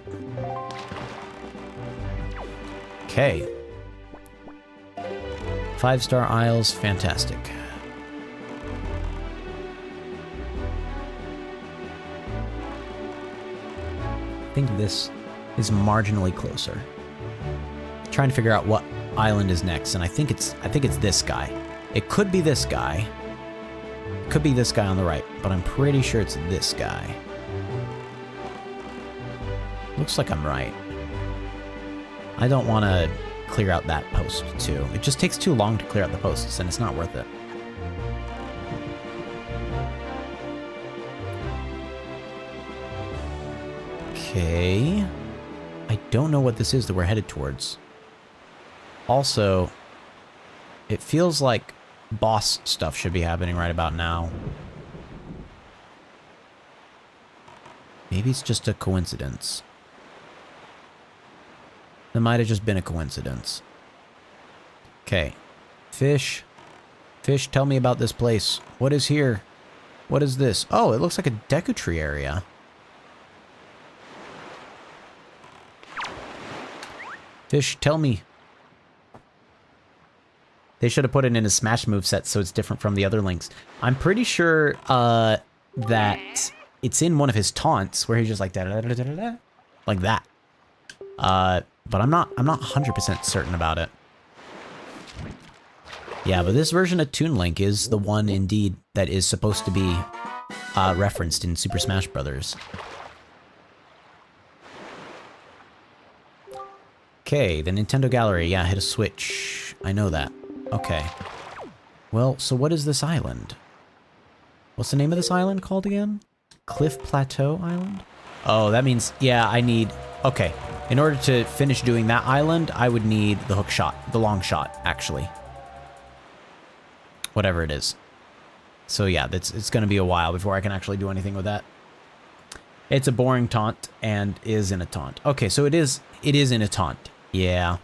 S1: Okay. 5-star Isles, fantastic. I think this is marginally closer. Trying to figure out what island is next, and I think it's this guy. It could be this guy. It could be this guy on the right, but I'm pretty sure it's this guy. Looks like I'm right. I don't want to clear out that post, too. It just takes too long to clear out the posts, and it's not worth it. Okay. I don't know what this is that we're headed towards. Also, it feels like boss stuff should be happening right about now. Maybe it's just a coincidence. That might have just been a coincidence. Okay. Fish. Fish, tell me about this place. What is here? What is this? Oh, it looks like a Deku Tree area. Fish, tell me. They should have put it in a Smash moveset so it's different from the other links. I'm pretty sure that it's in one of his taunts where he's just like da da da da da da, like that. But I'm not 100% certain about it. Yeah, but this version of Toon Link is the one indeed that is supposed to be referenced in Super Smash Bros. Okay, the Nintendo Gallery. Yeah, hit a switch. I know that. Okay. Well, so what is this island? What's the name of this island called again? Cliff Plateau Island? Oh, that means, yeah, I need... Okay. In order to finish doing that island, I would need the hook shot. The long shot, actually. Whatever it is. So yeah, it's going to be a while before I can actually do anything with that. It's a boring taunt and is in a taunt. Okay, so it is in a taunt. Yeah.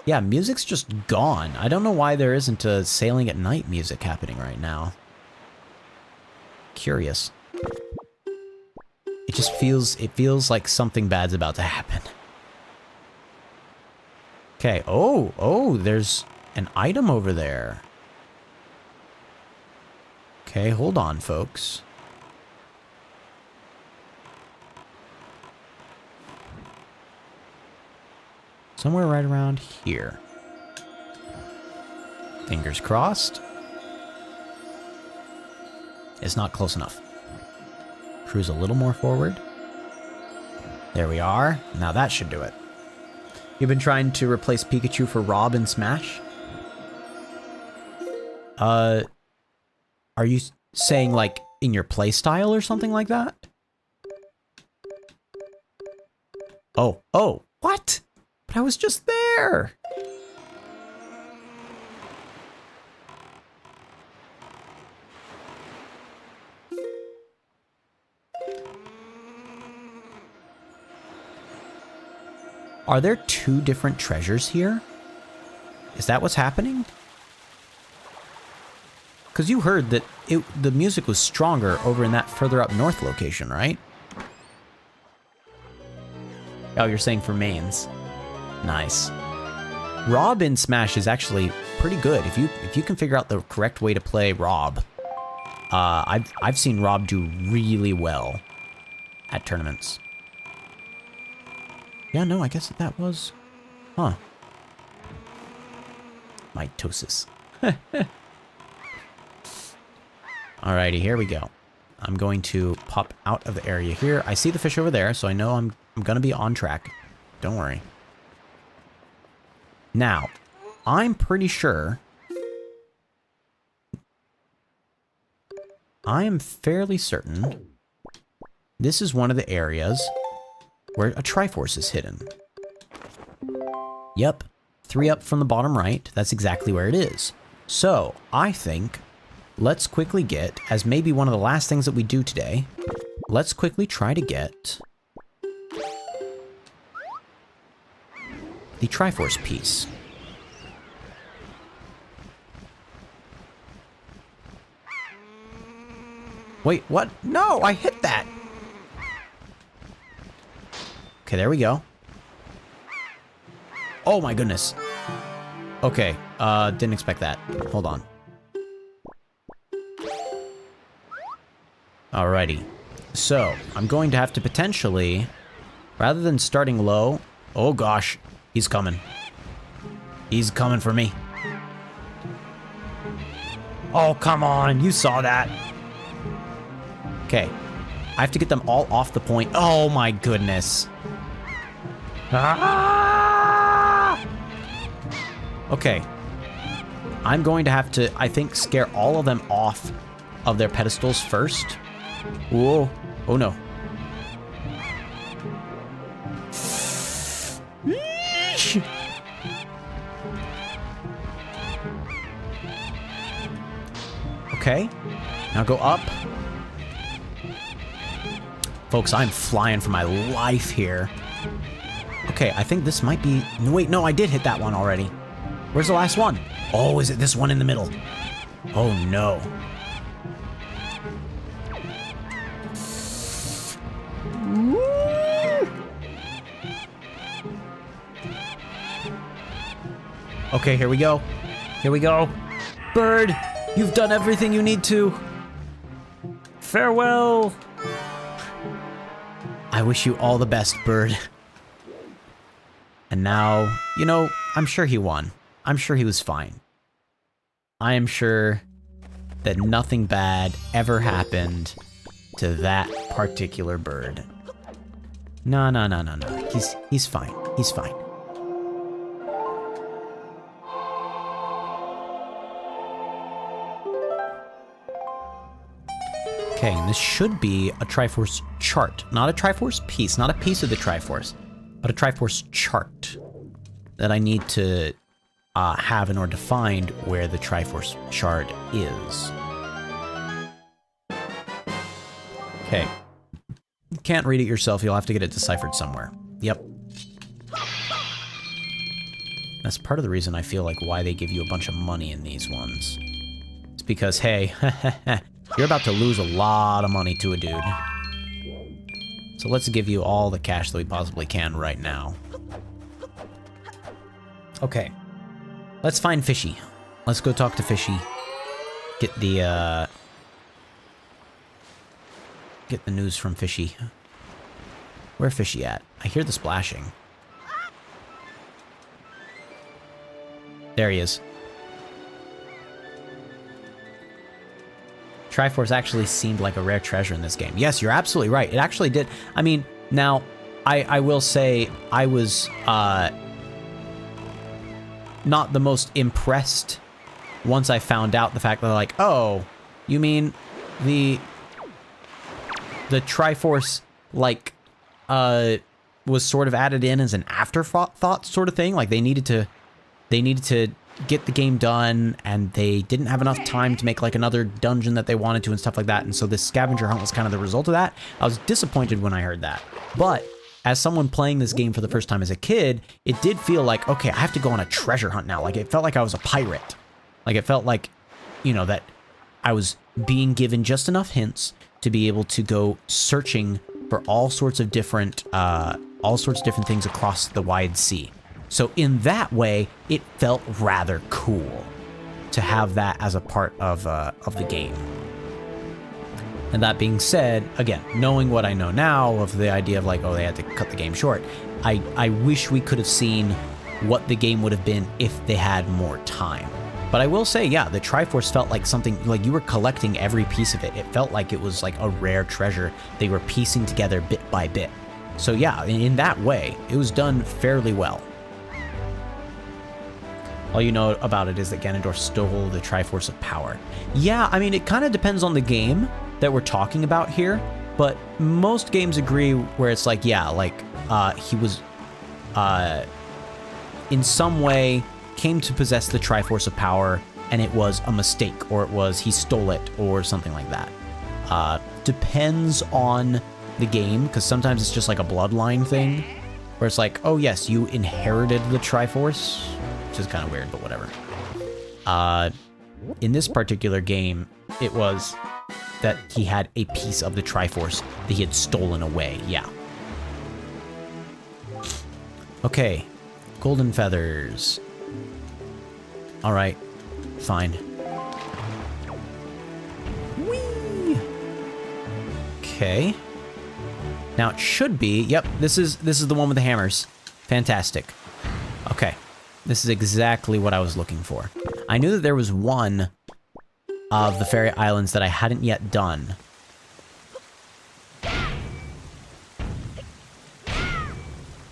S1: Yeah, music's just gone. I don't know why there isn't a Sailing at Night music happening right now. Curious. It feels like something bad's about to happen. Okay, oh, there's an item over there. Okay, hold on, folks. Somewhere right around here. Fingers crossed. It's not close enough. Cruise a little more forward. There we are. Now that should do it. You've been trying to replace Pikachu for Rob in Smash? Are you saying like in your playstyle or something like that? Oh, what? But I was just there. Are there two different treasures here? Is that what's happening? Because you heard that the music was stronger over in that further up north location, right? Oh, you're saying for mains. Nice. Rob in Smash is actually pretty good. If you can figure out the correct way to play Rob, I've seen Rob do really well at tournaments. Yeah, no, I guess that was... Huh. Mitosis. Alrighty, here we go. I'm going to pop out of the area here. I see the fish over there, so I know I'm gonna be on track. Don't worry. Now, I'm pretty sure... I am fairly certain this is one of the areas where a Triforce is hidden. Yep, 3 up from the bottom right. That's exactly where it is. So, I think, let's quickly get, as maybe one of the last things that we do today, let's quickly try to get the Triforce piece. Wait, what? No, I hit that! Okay, there we go. Oh my goodness. Okay, didn't expect that. Hold on. Alrighty. So, I'm going to have to potentially, rather than starting low... Oh gosh, he's coming. He's coming for me. Oh, come on, you saw that. Okay, I have to get them all off the point. Oh my goodness. Ah! Okay. I'm going to have to, I think, scare all of them off of their pedestals first. Whoa. Oh no. Okay. Now go up. Folks, I'm flying for my life here. Okay, I think this might be... Wait, no, I did hit that one already. Where's the last one? Oh, is it this one in the middle? Oh, no. Okay, here we go. Here we go. Bird, you've done everything you need to. Farewell. I wish you all the best, Bird. And now, you know, I'm sure he won. I'm sure he was fine. I am sure that nothing bad ever happened to that particular bird. No. He's fine. He's fine. Okay, and this should be a Triforce chart. Not a Triforce piece, not a piece of the Triforce, but a Triforce chart that I need to have in order to find where the Triforce chart is. Okay. You can't read it yourself, you'll have to get it deciphered somewhere. Yep. That's part of the reason I feel like why they give you a bunch of money in these ones. It's because, hey, you're about to lose a lot of money to a dude. So let's give you all the cash that we possibly can right now. Okay. Let's find Fishy. Let's go talk to Fishy. Get the news from Fishy. Where Fishy at? I hear the splashing. There he is. Triforce actually seemed like a rare treasure in this game. Yes, you're absolutely right. It actually did. I mean, now, I will say I was not the most impressed once I found out the fact that, like, oh, you mean the Triforce, like, was sort of added in as an afterthought sort of thing? Like, they needed to get the game done, and they didn't have enough time to make like another dungeon that they wanted to and stuff like that. And so this scavenger hunt was kind of the result of that. I was disappointed when I heard that. But as someone playing this game for the first time as a kid, it did feel like, okay, I have to go on a treasure hunt now. Like, it felt like I was a pirate. Like, it felt like, you know, that I was being given just enough hints to be able to go searching for all sorts of different things across the wide sea. So in that way, it felt rather cool to have that as a part of the game. And that being said, again, knowing what I know now of the idea of like, oh, they had to cut the game short, I wish we could have seen what the game would have been if they had more time. But I will say, yeah, the Triforce felt like something, like you were collecting every piece of it. It felt like it was like a rare treasure they were piecing together bit by bit. So yeah, in that way, it was done fairly well. All you know about it is that Ganondorf stole the Triforce of Power. Yeah, I mean, it kind of depends on the game that we're talking about here, but most games agree where it's like, yeah, like, he was, in some way, came to possess the Triforce of Power, and it was a mistake, or it was he stole it, or something like that. Depends on the game, because sometimes it's just like a bloodline thing, where it's like, oh yes, you inherited the Triforce, which is kind of weird, but whatever. In this particular game, it was that he had a piece of the Triforce that he had stolen away, yeah. Okay, golden feathers. All right, fine. Whee! Okay. Now it should be, yep, this is the one with the hammers. Fantastic. Okay. This is exactly what I was looking for. I knew that there was one of the fairy islands that I hadn't yet done.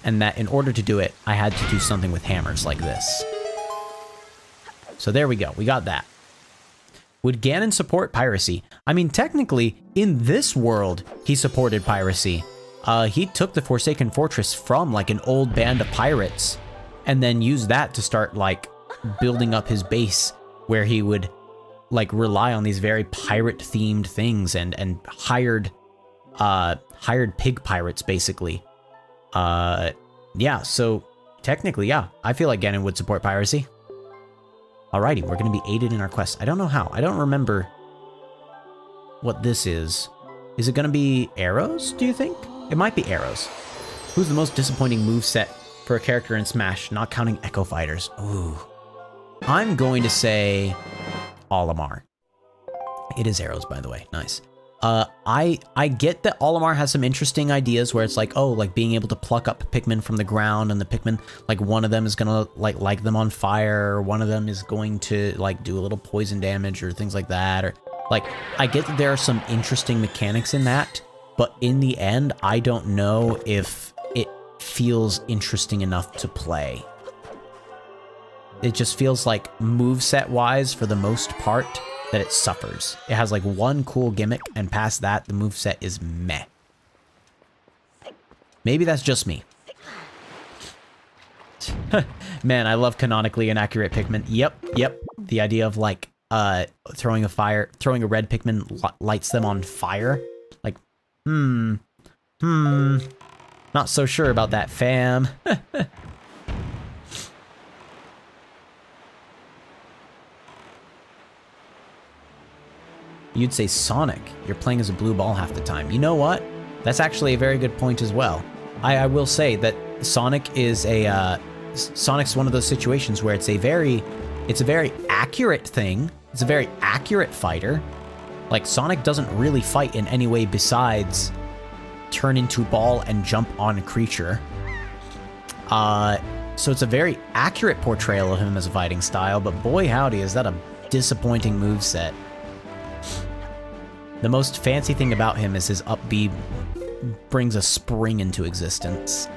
S1: And that in order to do it, I had to do something with hammers like this. So there we go. We got that. Would Ganon support piracy? I mean, technically, in this world, he supported piracy. He took the Forsaken Fortress from, like, an old band of pirates, and then used that to start, like, building up his base, where he would, like, rely on these very pirate-themed things, and hired pig pirates, basically. Yeah, so, technically, yeah, I feel like Ganon would support piracy. Alrighty, we're going to be aided in our quest. I don't know how. I don't remember what this is. Is it going to be arrows, do you think? It might be arrows. Who's the most disappointing moveset for a character in Smash, not counting Echo Fighters? Ooh. I'm going to say Olimar. It is arrows, by the way. Nice. I get that Olimar has some interesting ideas where it's like, oh, like being able to pluck up Pikmin from the ground, and the Pikmin, like one of them is gonna like light them on fire, or one of them is going to like do a little poison damage or things like that, or like, I get that there are some interesting mechanics in that, but in the end, I don't know if it feels interesting enough to play. It just feels like moveset wise, for the most part, that it suffers. It has like one cool gimmick, and past that, the moveset is meh. Maybe that's just me. Man, I love canonically inaccurate Pikmin. Yep. The idea of like throwing a red Pikmin lights them on fire. Like, not so sure about that, fam. You'd say Sonic. You're playing as a blue ball half the time. You know what? That's actually a very good point as well. I will say that Sonic is Sonic's one of those situations where it's a very accurate thing. It's a very accurate fighter. Like, Sonic doesn't really fight in any way besides turn into ball and jump on a creature. So it's a very accurate portrayal of him as a fighting style, but boy howdy, is that a disappointing moveset. The most fancy thing about him is his up B brings a spring into existence.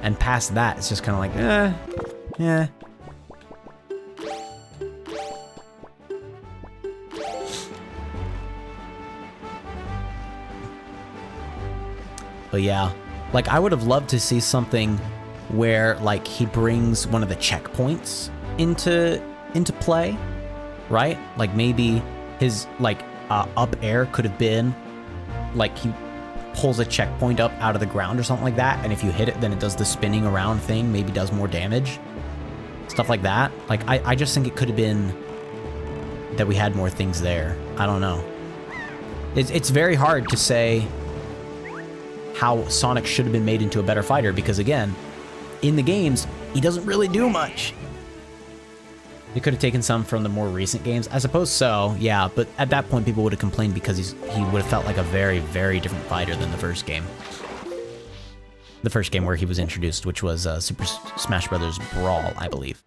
S1: And past that, it's just kind of like, yeah. But yeah, like I would have loved to see something where like he brings one of the checkpoints into play, right? Like maybe his like up air could have been like he pulls a checkpoint up out of the ground or something like that, and if you hit it, then it does the spinning around thing, maybe does more damage, stuff like that. Like I just think it could have been that we had more things there. I don't know. It's very hard to say how Sonic should have been made into a better fighter, because again, in the games, he doesn't really do much. They could have taken some from the more recent games. I suppose so, yeah, but at that point people would have complained because he would have felt like a very, very different fighter than the first game. The first game where he was introduced, which was Super Smash Bros. Brawl, I believe.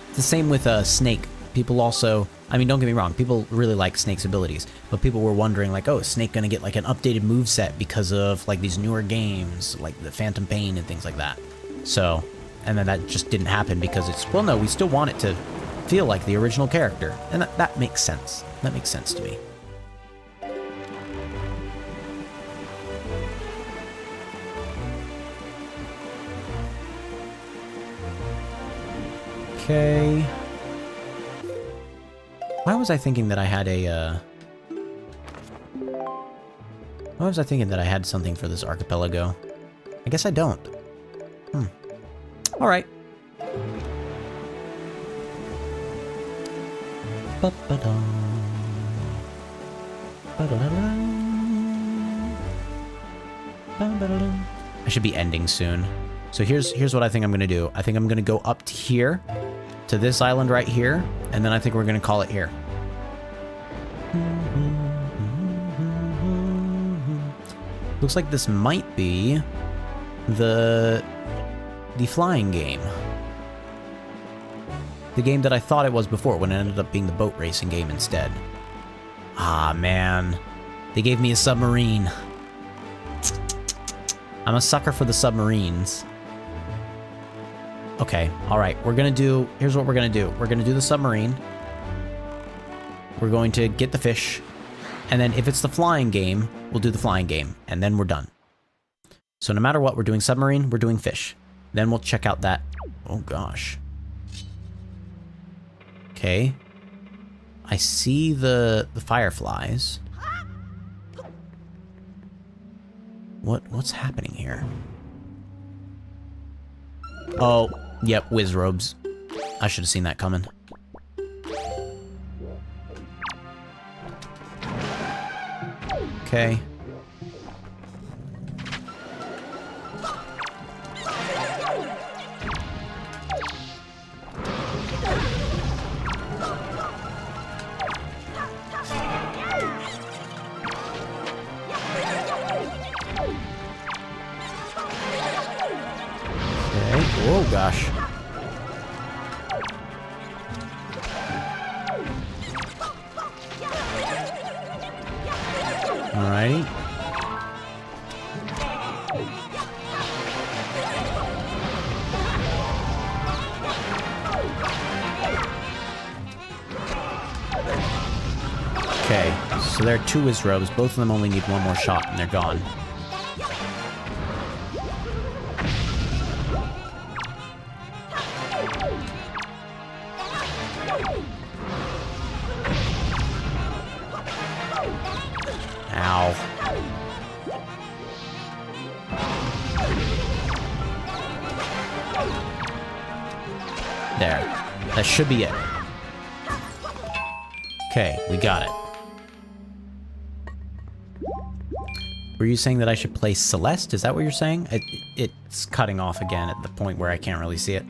S1: It's the same with Snake. People also, I mean, don't get me wrong, people really like Snake's abilities, but people were wondering like, oh, is Snake gonna get like an updated moveset because of like these newer games, like the Phantom Pain and things like that. So, and then that just didn't happen because it's, well, no, we still want it to feel like the original character. And that makes sense. That makes sense to me. Okay. Why was I thinking that I had a, Why was I thinking that I had something for this archipelago? I guess I don't. Alright. I should be ending soon. So here's what I think I'm gonna do. I think I'm gonna go up to here, to this island right here, and then I think we're gonna call it here. Looks like this might be the flying game. The game that I thought it was before, when it ended up being the boat racing game instead. Ah, man. They gave me a submarine. I'm a sucker for the submarines. Okay, alright, here's what we're gonna do. We're gonna do the submarine. We're going to get the fish. And then if it's the flying game, we'll do the flying game. And then we're done. So no matter what, we're doing submarine, we're doing fish. Then we'll check out that... Oh gosh. Okay. I see the fireflies. What's happening here? Oh, yep, whiz robes. I should have seen that coming. Okay. Oh gosh. Alrighty. Okay, so there are two whiz robes. Both of them only need one more shot and they're gone. Ow. There. That should be it. Okay, we got it. Were you saying that I should play Celeste? Is that what you're saying? It's cutting off again at the point where I can't really see it.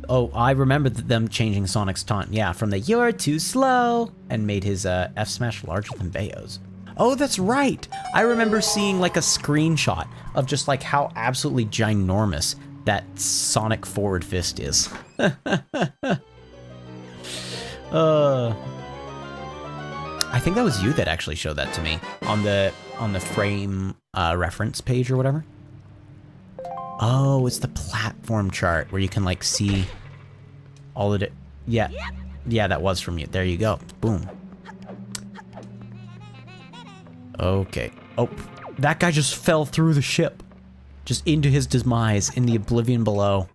S1: Oh, I remember them changing Sonic's taunt. Yeah, from the "you're too slow" and made his F smash larger than Bayo's. Oh, that's right. I remember seeing like a screenshot of just like how absolutely ginormous that Sonic forward fist is. I think that was you that actually showed that to me on the frame reference page or whatever. Oh, it's the platform chart where you can like see all of it. Yeah, that was from you. There you go. Boom. Okay. Oh, that guy just fell through the ship, just into his demise in the oblivion below.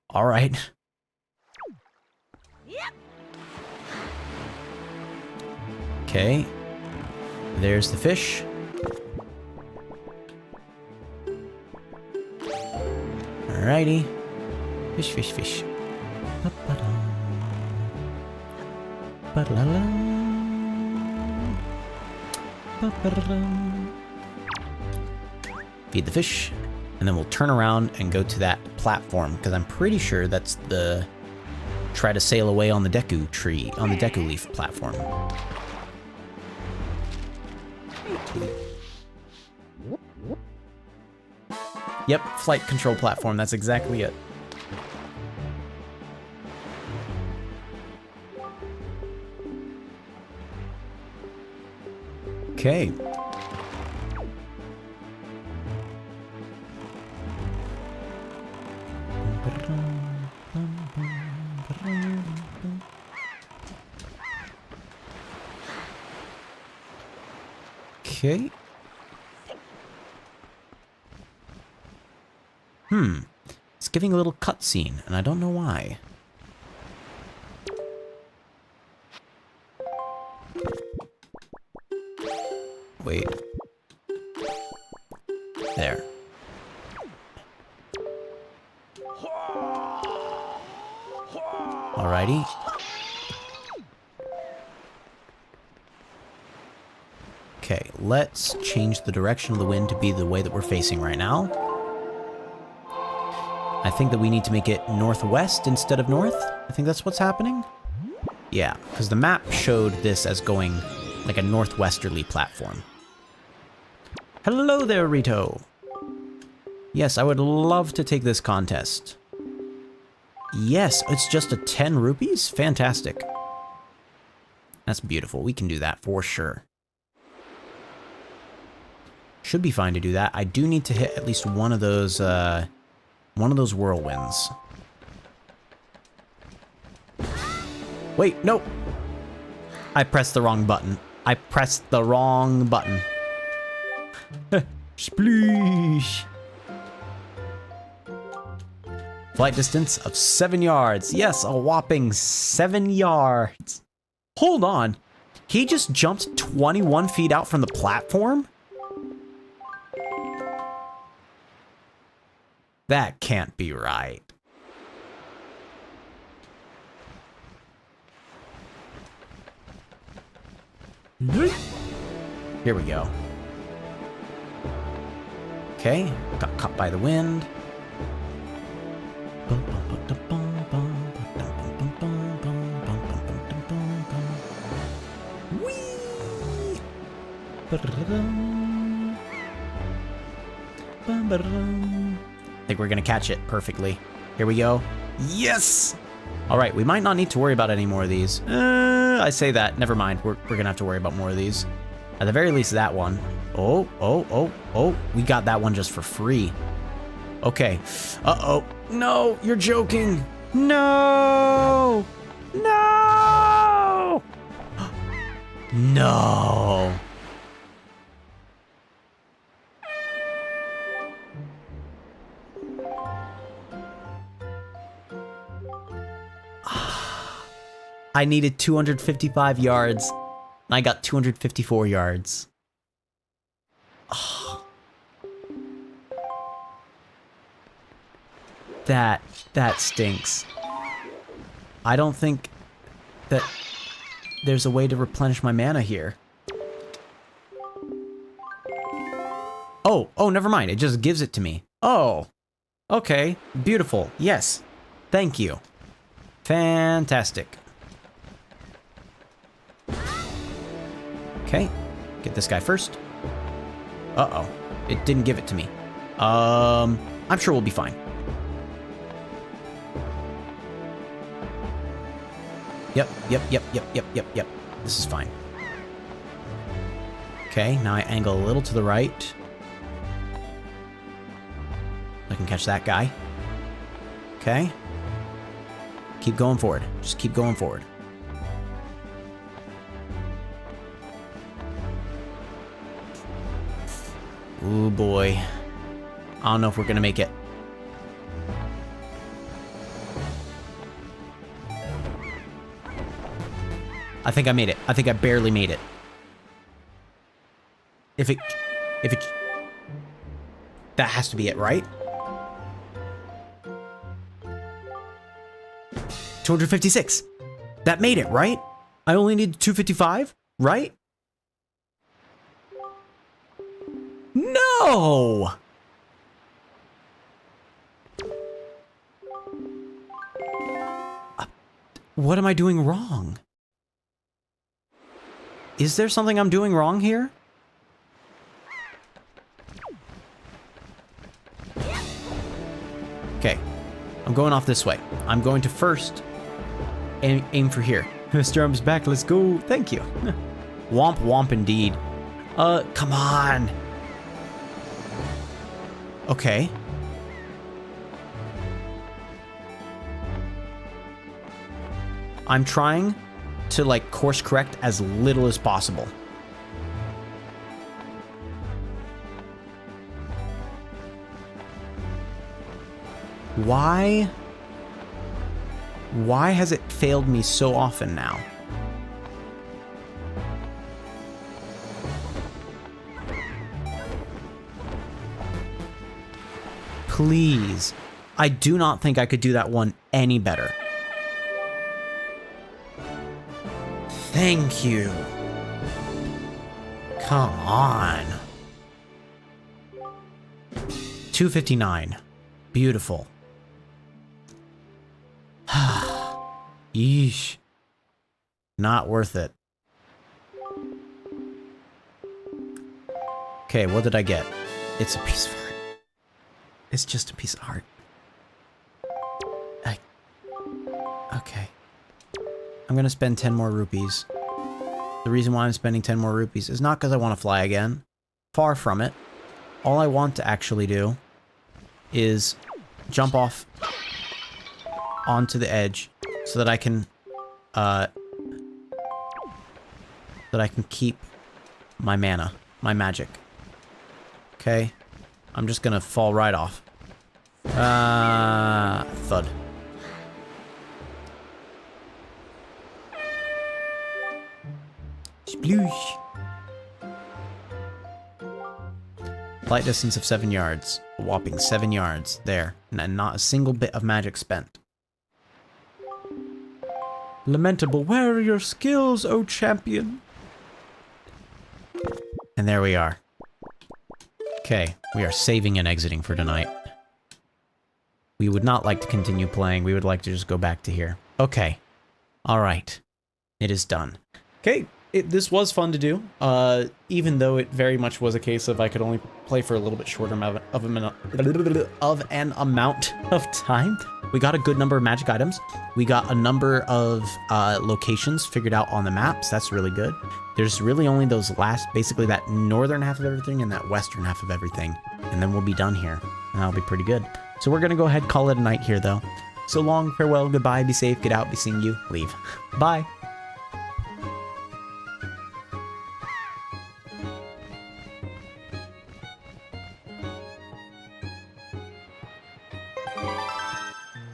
S1: All right. Okay. There's the fish. Alrighty. Fish, fish, fish. Feed the fish, and then we'll turn around and go to that platform, because I'm pretty sure that's the try to sail away on the Deku tree, on the Deku leaf platform. Yep, flight control platform, that's exactly it. Okay. Okay. It's giving a little cutscene, and I don't know why. Wait. There. Alrighty. Okay, let's change the direction of the wind to be the way that we're facing right now. I think that we need to make it northwest instead of north. I think that's what's happening. Yeah, because the map showed this as going like a northwesterly platform. Hello there, Rito. Yes, I would love to take this contest. Yes, it's just a 10 rupees? Fantastic. That's beautiful. We can do that for sure. Should be fine to do that. I do need to hit at least one of those whirlwinds. Wait, no. I pressed the wrong button. I pressed the wrong button. Sploosh. Flight distance of 7 yards. Yes, a whopping 7 yards. Hold on. He just jumped 21 feet out from the platform? That can't be right. Here we go. Okay, got caught by the wind. Whee! I think we're gonna catch it perfectly. Here we go. Yes! All right, we might not need to worry about any more of these. I say that, never mind. We're gonna have to worry about more of these. At the very least, that one. Oh, we got that one just for free. Okay. Uh-oh. No, you're joking. No! No! No! I needed 255 yards, and I got 254 yards. Oh. That stinks. I don't think that there's a way to replenish my mana here. Oh, never mind. It just gives it to me. Oh, okay. Beautiful. Yes. Thank you. Fantastic. Okay. Get this guy first. Uh-oh. It didn't give it to me. I'm sure we'll be fine. Yep. This is fine. Okay, now I angle a little to the right. I can catch that guy. Okay. Keep going forward. Just keep going forward. Ooh, boy. I don't know if we're gonna make it. I think I made it. I think I barely made it. If it... That has to be it, right? 256. That made it, right? I only need 255, right? No! What am I doing wrong? Is there something I'm doing wrong here? Okay, I'm going off this way. I'm going to first aim for here. MrM's back, let's go. Thank you. Womp womp indeed. Come on. Okay. I'm trying to, like, course correct as little as possible. Why has it failed me so often now? Please. I do not think I could do that one any better. Thank you. Come on. 259. Beautiful. Yeesh. Not worth it. Okay, what did I get? It's a piece of art. It's just a piece of art. Okay. I'm gonna spend 10 more rupees. The reason why I'm spending 10 more rupees is not because I want to fly again. Far from it. All I want to actually do is jump off onto the edge so that I can keep my mana, my magic. Okay? I'm just gonna fall right off. Thud. Sploosh. Flight distance of 7 yards. A whopping 7 yards. There. And not a single bit of magic spent. Lamentable, where are your skills, O champion? And there we are. Okay, we are saving and exiting for tonight. We would not like to continue playing. We would like to just go back to here. Okay. Alright. It is done. Okay, this was fun to do. Even though it very much was a case of I could only play for a little bit shorter of an amount of time. We got a good number of magic items. We got a number of locations figured out on the maps. That's really good. There's really only those last, basically that northern half of everything and that western half of everything. And then we'll be done here. And that'll be pretty good. So we're going to go ahead and call it a night here, though. So long, farewell, goodbye, be safe, get out, be seeing you, leave. Bye.